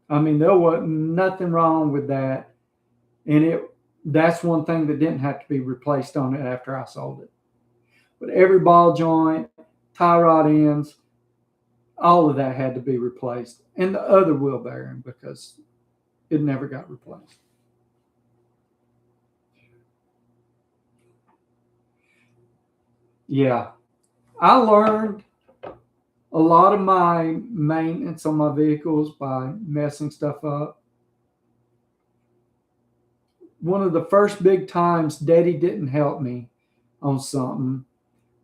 I mean, there wasn't nothing wrong with that. And that's one thing that didn't have to be replaced on it after I sold it. But every ball joint, tie rod ends, all of that had to be replaced. And the other wheel bearing, because it never got replaced. Yeah. I learned a lot of my maintenance on my vehicles by messing stuff up. One of the first big times Daddy didn't help me on something,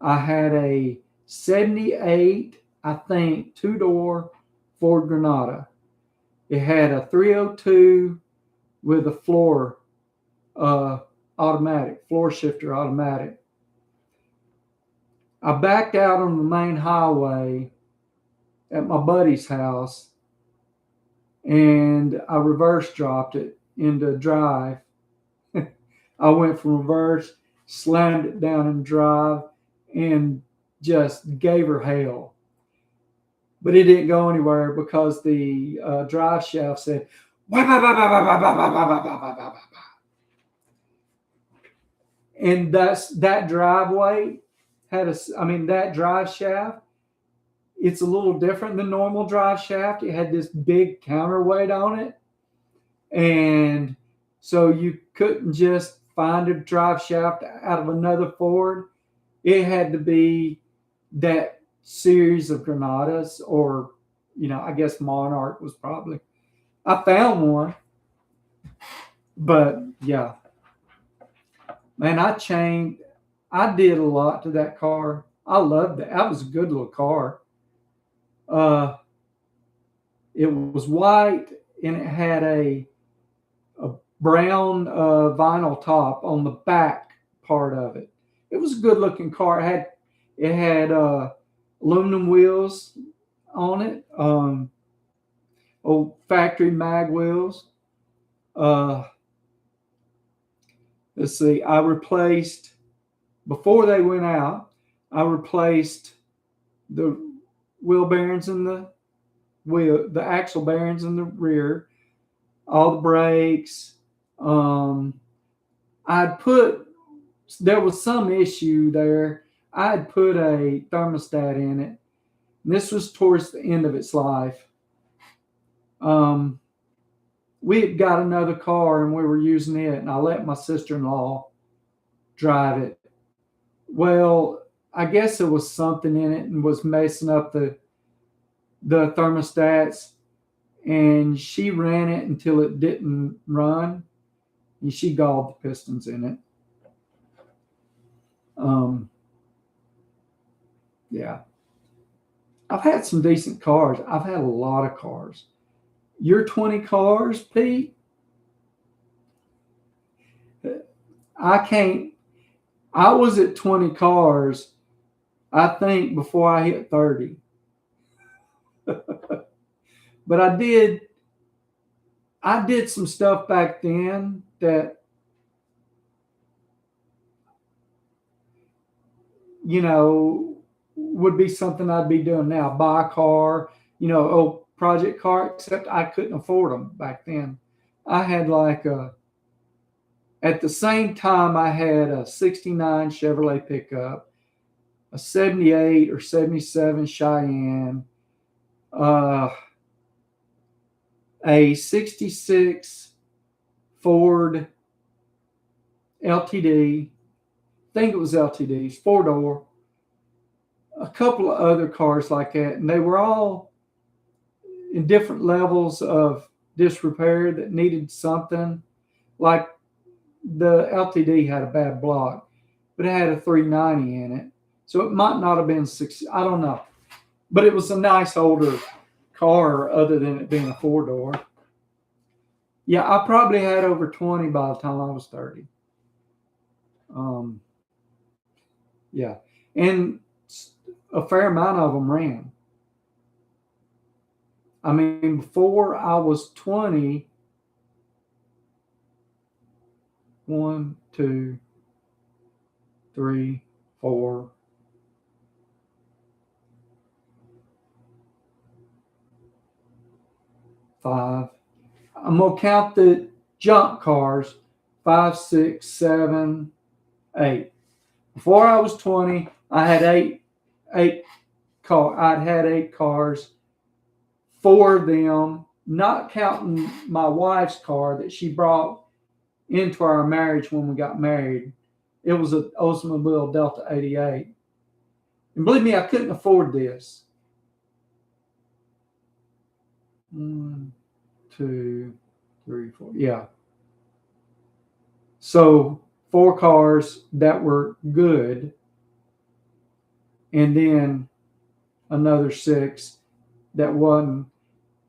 I had a 78, I think, two-door Ford Granada. It had a 302 with a floor shifter automatic. I backed out on the main highway at my buddy's house, and I reverse dropped it into drive. I went from reverse, slammed it down in drive, and just gave her hell. But it didn't go anywhere because the drive shaft said, and that driveway that drive shaft, it's a little different than normal drive shaft. It had this big counterweight on it. And so you couldn't just find a drive shaft out of another Ford. It had to be that series of Granadas, or, I guess Monarch was probably. I found one. But yeah. Man, I did a lot to that car. I loved it. That was a good little car. It was white, and it had a brown vinyl top on the back part of it. It was a good looking car. It had aluminum wheels on it, old factory mag wheels. Let's see, before they went out, I replaced the wheel bearings in the wheel, the axle bearings in the rear, all the brakes. I'd put, there was some issue there. I'd put a thermostat in it. This was towards the end of its life. We had got another car and we were using it, and I let my sister-in-law drive it. Well, I guess there was something in it and was messing up the thermostats, and she ran it until it didn't run, and she galled the pistons in it. Yeah. I've had some decent cars. I've had a lot of cars. Your 20 cars, Pete? I was at 20 cars, I think, before I hit 30. But I did some stuff back then that, would be something I'd be doing now. Buy a car, project car, except I couldn't afford them back then. I had at the same time, I had a 69 Chevrolet pickup, a 78 or 77 Cheyenne, a 66 Ford LTD. I think it was LTDs, 4-door, a couple of other cars like that. And they were all in different levels of disrepair that needed something. Like the LTD had a bad block, but it had a 390 in it. So it might not have been 6, I don't know. But it was a nice older car other than it being a 4-door. Yeah, I probably had over 20 by the time I was 30. Yeah. And a fair amount of them ran. I mean, before I was 20, 1, 2, 3, 4, 5. I'm going to count the junk cars, 5, 6, 7, 8. Before I was 20, I had eight cars. 4 of them, not counting my wife's car that she brought into our marriage when we got married. It was an Oldsmobile Delta 88. And believe me, I couldn't afford this. 1, 2, 3, 4. Yeah. So 4 cars that were good, and then another 6 that wasn't.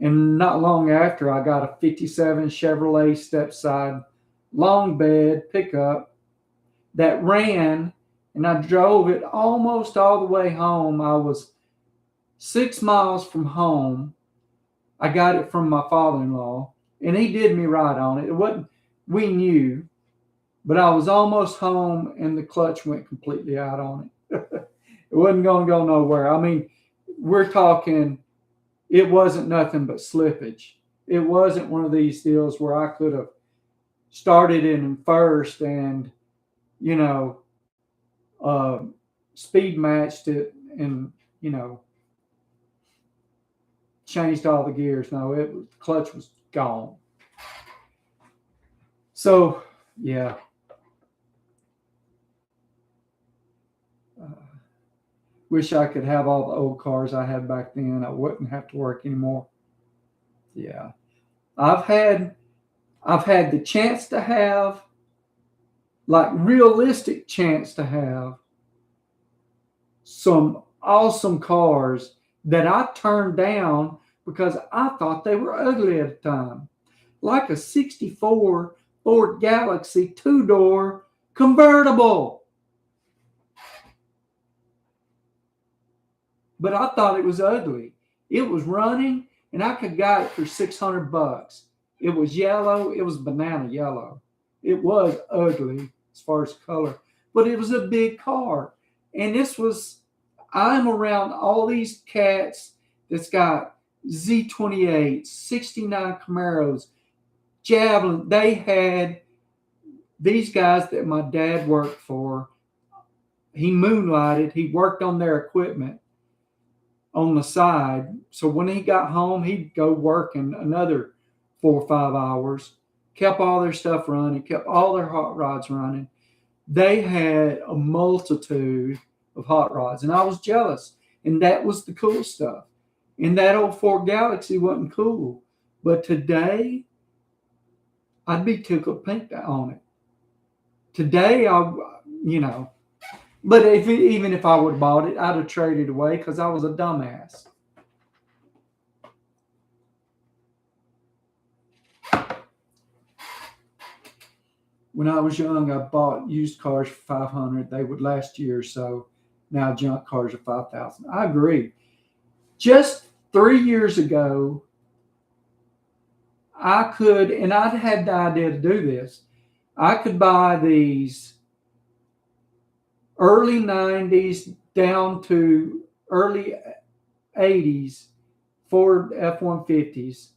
And not long after, I got a 57 Chevrolet Stepside long bed pickup that ran, and I drove it almost all the way home. I was 6 miles from home. I got it from my father-in-law, and he did me right on it. It wasn't, we knew, but I was almost home, and the clutch went completely out on it. It wasn't going to go nowhere. I mean, we're talking, it wasn't nothing but slippage. It wasn't one of these deals where I could have started it in first and, speed matched it and, changed all the gears. No, the clutch was gone. So, yeah. Wish I could have all the old cars I had back then. I wouldn't have to work anymore. Yeah. I've had the chance to have, like realistic chance to have, some awesome cars that I turned down because I thought they were ugly at the time. Like a 64 Ford Galaxy 2-door convertible. But I thought it was ugly. It was running, and I could got it for $600. It was yellow. It was banana yellow. It was ugly as far as color, but it was a big car. And I'm around all these cats that's got Z28s, 69 Camaros, Javelin. They had these guys that my dad worked for. He moonlighted. He worked on their equipment on the side. So when he got home, he'd go work in another 4 or 5 hours, kept all their stuff running, kept all their hot rods running. They had a multitude of hot rods, and I was jealous. And that was the cool stuff. And that old Ford Galaxy wasn't cool. But today, I'd be tickled pink on it. Today, but even if I would have bought it, I'd have traded away because I was a dumbass. When I was young, I bought used cars for $500. They would last a year or so. Now junk cars are $5,000. I agree. Just 3 years ago, I could, and I'd had the idea to do this. I could buy these early 90s down to early 80s Ford F-150s.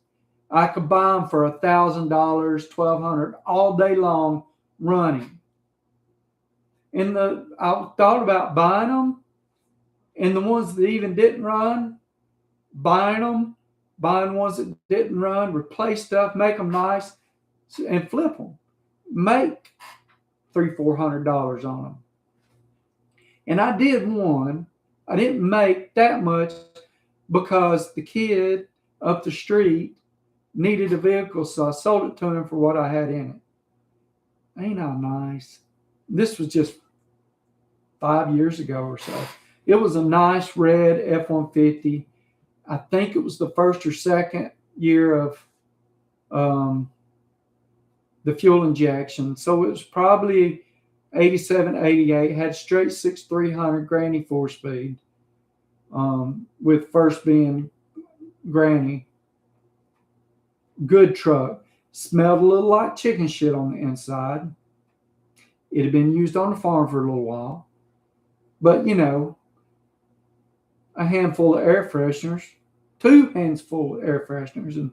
I could buy them for $1,000, $1,200 all day long running. And I thought about buying them, and the ones that even didn't run, buying ones that didn't run, replace stuff, make them nice, and flip them. Make $300-$400 on them. And I did one. I didn't make that much because the kid up the street needed a vehicle, so I sold it to him for what I had in it. Ain't I nice? This was just 5 years ago or so. It was a nice red F-150. I think it was the first or second year of the fuel injection. So it was probably 87, 88, had straight 6,300 Granny 4-speed, with first being Granny. Good truck. Smelled a little like chicken shit on the inside. It had been used on the farm for a little while. But, a handful of air fresheners, 2 hands full of air fresheners, and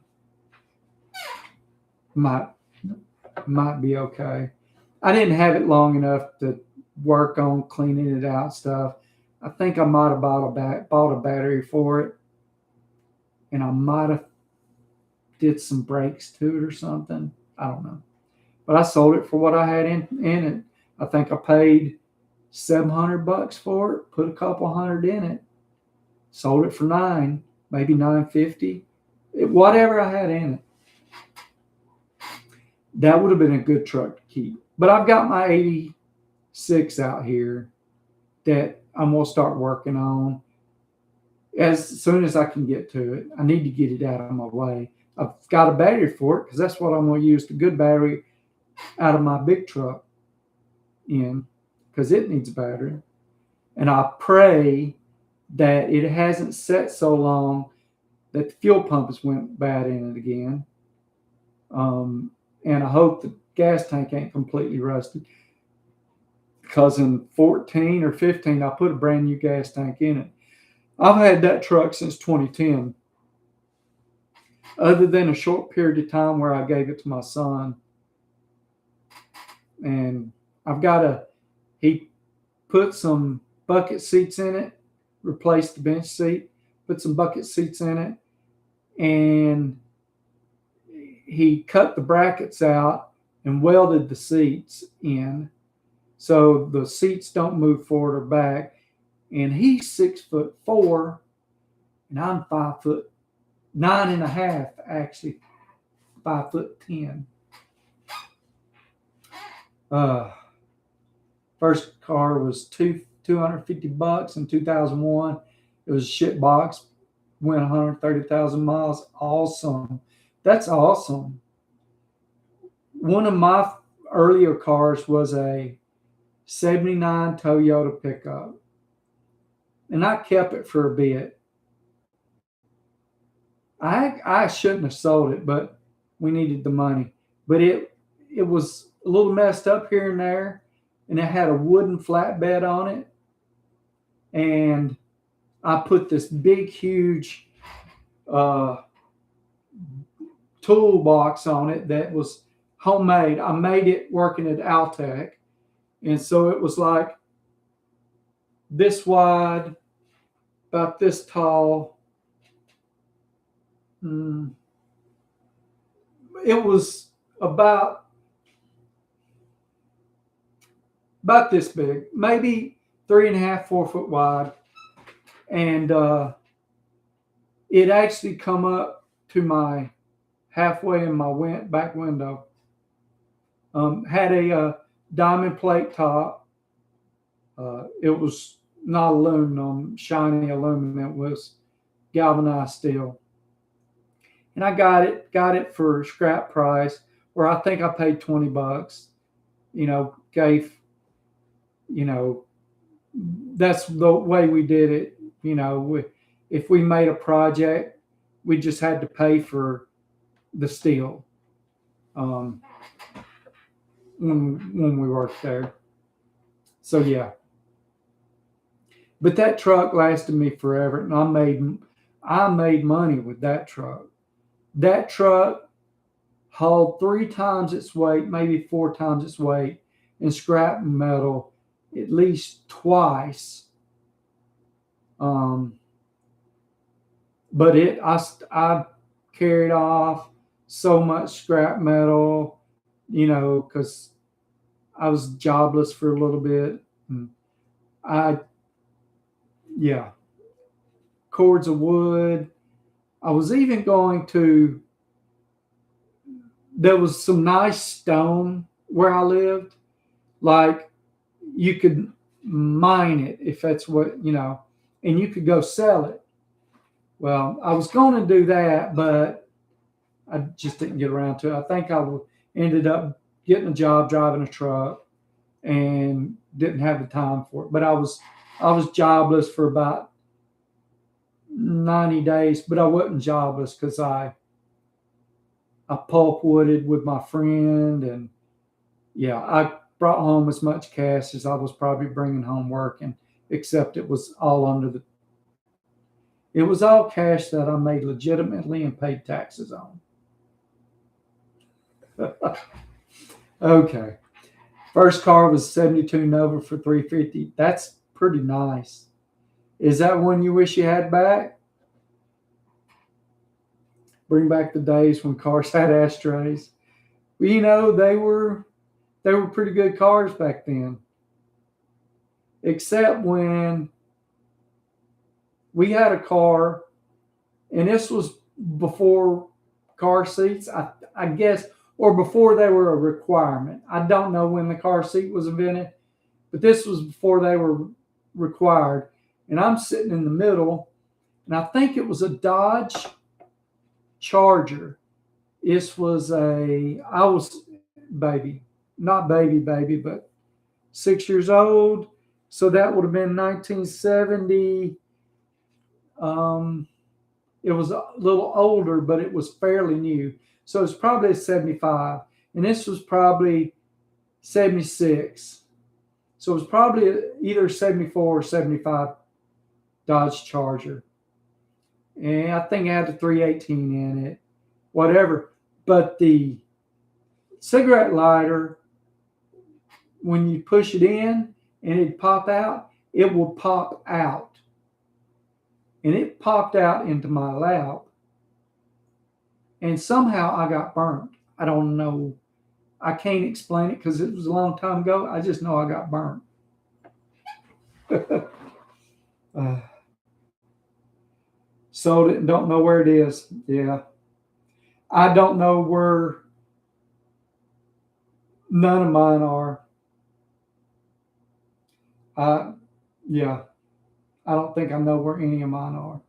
might be okay. I didn't have it long enough to work on cleaning it out stuff. I think I might have bought a battery for it, and I might have did some brakes to it or something. I don't know. But I sold it for what I had in it. I think I paid $700 for it, put a couple hundred in it, sold it for $9, maybe $950, whatever I had in it. That would have been a good truck to keep. But I've got my 86 out here that I'm going to start working on as soon as I can get to it. I need to get it out of my way. I've got a battery for it because that's what I'm going to use the good battery out of my big truck in, because it needs a battery. And I pray that it hasn't set so long that the fuel pump has went bad in it again. And I hope the gas tank ain't completely rusted, because in 14 or 15, I put a brand new gas tank in it. I've had that truck since 2010, other than a short period of time where I gave it to my son. And he put some bucket seats in it, replaced the bench seat, put some bucket seats in it, and he cut the brackets out and welded the seats in so the seats don't move forward or back. And he's 6'4", and I'm 5'9.5", actually 5'10". First car was $250 in 2001. It was a shit box, went 130,000 miles. Awesome. That's awesome. One of my earlier cars was a 79 Toyota pickup, and I kept it for a bit. I shouldn't have sold it, but we needed the money. But it was a little messed up here and there, and it had a wooden flatbed on it. And I put this big, huge uh, toolbox on it that was homemade. I made it working at Altec, and so it was like this wide, about this tall. It was about this big, maybe 3.5, 4 foot wide, and it actually come up to my halfway in my back window. Had a diamond plate top. It was not aluminum, shiny aluminum. It was galvanized steel. And I got it for scrap price, where I think I paid $20. Gave, that's the way we did it. If we made a project, we just had to pay for the steel when we worked there. So yeah. But that truck lasted me forever, and I made money with that truck. That truck hauled 3 times its weight, maybe 4 times its weight in scrap metal, at least twice. But I carried off so much scrap metal, because I was jobless for a little bit. Cords of wood. I was even going to, there was some nice stone where I lived. Like, you could mine it if that's what, and you could go sell it. Well, I was going to do that, but I just didn't get around to it. I think I ended up getting a job driving a truck and didn't have the time for it. But I was jobless for about 90 days, but I wasn't jobless because I pulpwooded with my friend, and I brought home as much cash as I was probably bringing home working, except it was all it was all cash that I made legitimately and paid taxes on. Okay. First car was 72 Nova for $350. That's pretty nice. Is that one you wish you had back? Bring back the days when cars had ashtrays. Well, they were pretty good cars back then. Except when we had a car, and this was before car seats, I guess, or before they were a requirement. I don't know when the car seat was invented, but this was before they were required. And I'm sitting in the middle, and I think it was a Dodge Charger. This was I was not baby, but 6 years old. So that would have been 1970. It was a little older, but it was fairly new. So it's probably a 75. And this was probably 76. So it was probably either 74 or 75 Dodge Charger. And I think it had a 318 in it, whatever. But the cigarette lighter, when you push it in and it pop out, it will pop out. And it popped out into my lap. And somehow I got burnt. I don't know. I can't explain it because it was a long time ago. I just know I got burnt. Sold it and don't know where it is. Yeah. I don't know where none of mine are. I don't think I know where any of mine are.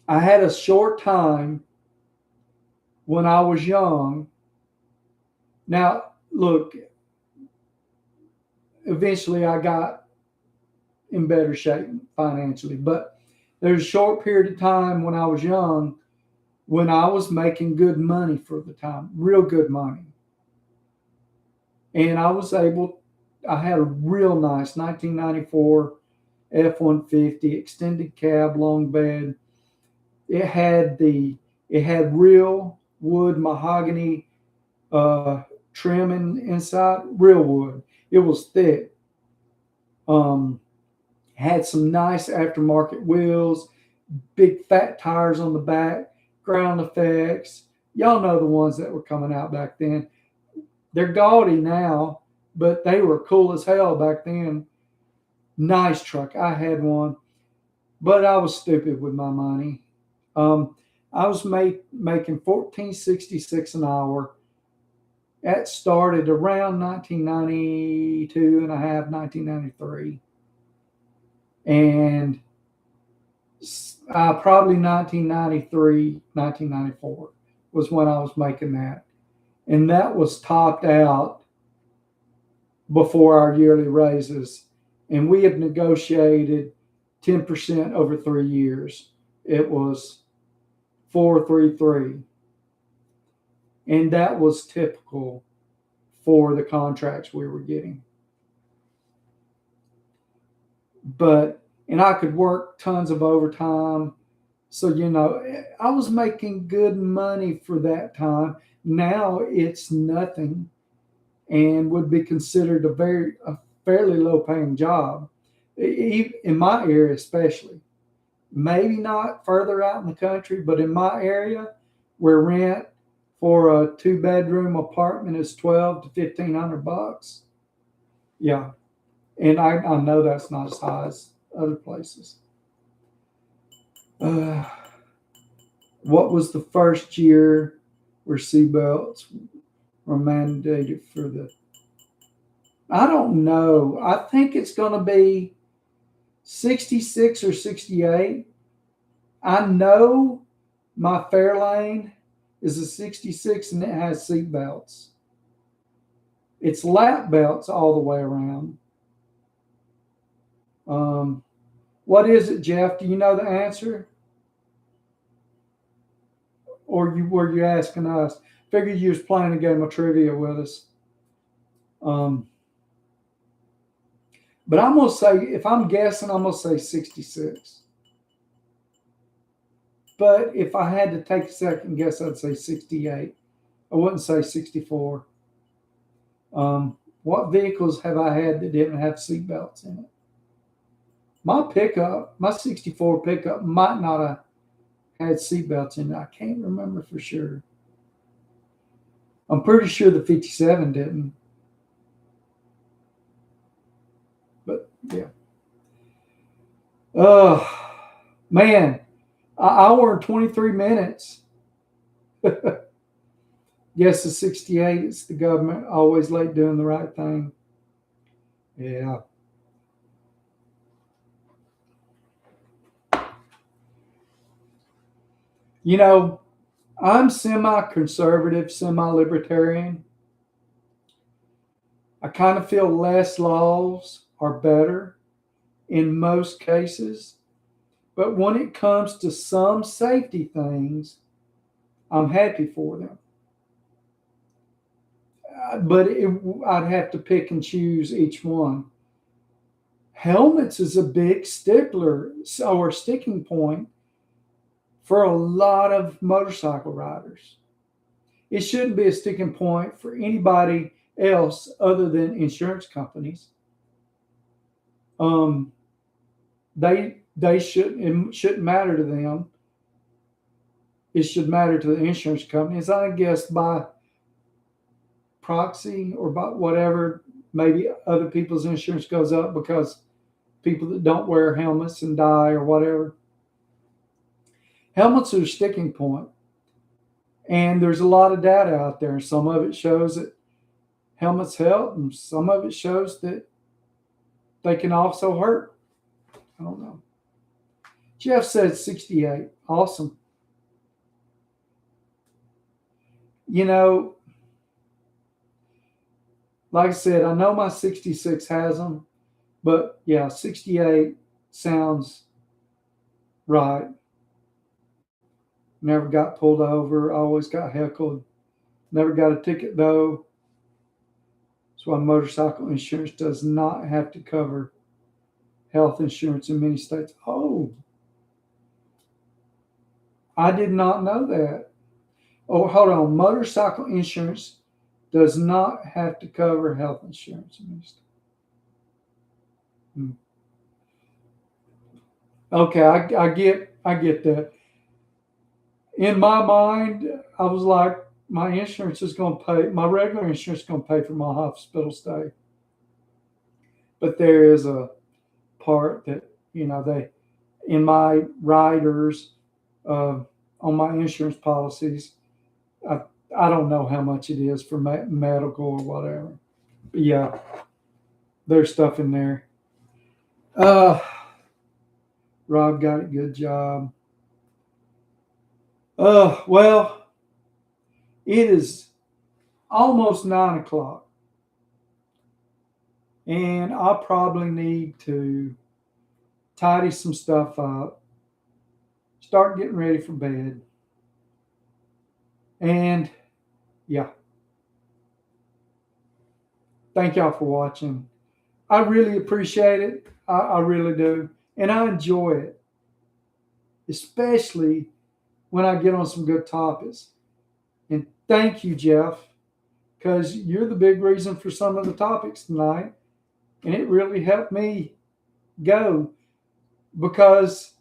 I had a short time when I was young. Now, look, eventually I got in better shape financially, but there's a short period of time when I was young when I was making good money for the time, real good money. And I was able I had a real nice 1994 F-150 extended cab, long bed. It had real wood mahogany trim inside, real wood. It was thick. Um, had some nice aftermarket wheels, big fat tires on the back, ground effects. Y'all know the ones that were coming out back then. They're gaudy now, but they were cool as hell back then. Nice truck. I had one, but I was stupid with my money. Um, I was making 14.66 an hour. That started around 1992 and a half, 1993. And probably 1993, 1994 was when I was making that. And that was topped out before our yearly raises. And we had negotiated 10% over 3 years. It was 433. And that was typical for the contracts we were getting. And I could work tons of overtime. So, I was making good money for that time. Now it's nothing and would be considered a fairly low paying job, in my area, especially. Maybe not further out in the country, but in my area where rent for a 2-bedroom apartment is 12 to $1,500. Yeah. And I know that's not as high as other places. Uh, what was the first year where seatbelts were mandated for the? I don't know. I think it's going to be 66 or 68. I know my Fairlane is a 66 and it has seatbelts. It's lap belts all the way around. What is it, Jeff? Do you know the answer? Or were you asking us? Figured you was playing a game of trivia with us. But I'm gonna say, if I'm guessing, I'm gonna say 66. But if I had to take a second guess, I'd say 68. I wouldn't say 64. What vehicles have I had that didn't have seatbelts in it? My 64 pickup might not have had seatbelts in it. I can't remember for sure. I'm pretty sure the 57 didn't. But yeah. Man, an hour and 23 minutes. Yes, the 68, it's the government always late doing the right thing. Yeah. I'm semi-conservative, semi-libertarian. I kind of feel less laws are better in most cases. But when it comes to some safety things, I'm happy for them. But I'd have to pick and choose each one. Helmets is a big stickler or sticking point for a lot of motorcycle riders. It shouldn't be a sticking point for anybody else other than insurance companies. Um, they shouldn't matter to them. It should matter to the insurance companies. I guess by proxy or by whatever, maybe other people's insurance goes up because people that don't wear helmets and die or whatever. Helmets are a sticking point. And there's a lot of data out there. Some of it shows that helmets help, and some of it shows that they can also hurt. I don't know. Jeff said 68. Awesome. Like I said, I know my 66 has them, but yeah, 68 sounds right. Never got pulled over, always got heckled. Never got a ticket though. That's why motorcycle insurance does not have to cover health insurance in many states. Oh, I did not know that. Oh, hold on. Motorcycle insurance does not have to cover health insurance in many states. Hmm. Okay, I get that. In my mind, I was like, my insurance is going to pay, my regular insurance is going to pay for my hospital stay. But there is a part that, they, in my riders, uh, on my insurance policies, I, I don't know how much it is for medical or whatever. But yeah, there's stuff in there. Uh, Rob got a good job. Well, it is almost 9 o'clock, and I probably need to tidy some stuff up, start getting ready for bed, and yeah, thank y'all for watching. I really appreciate it. I really do, and I enjoy it, especially when I get on some good topics. And thank you, Jeff, because you're the big reason for some of the topics tonight, and it really helped me go because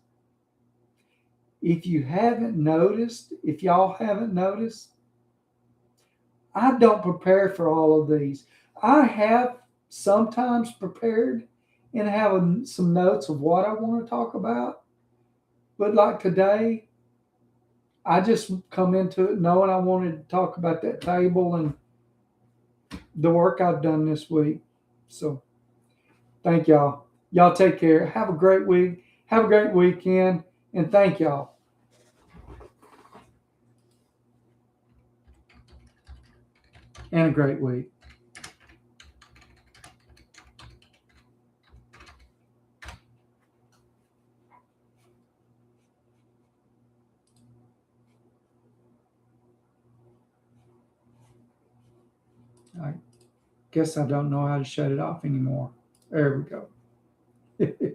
if y'all haven't noticed, I don't prepare for all of these. I have sometimes prepared and have some notes of what I want to talk about, but like today, I just come into it knowing I wanted to talk about that table and the work I've done this week. So thank y'all. Y'all take care. Have a great week. Have a great weekend. And thank y'all. And a great week. I guess I don't know how to shut it off anymore. There we go.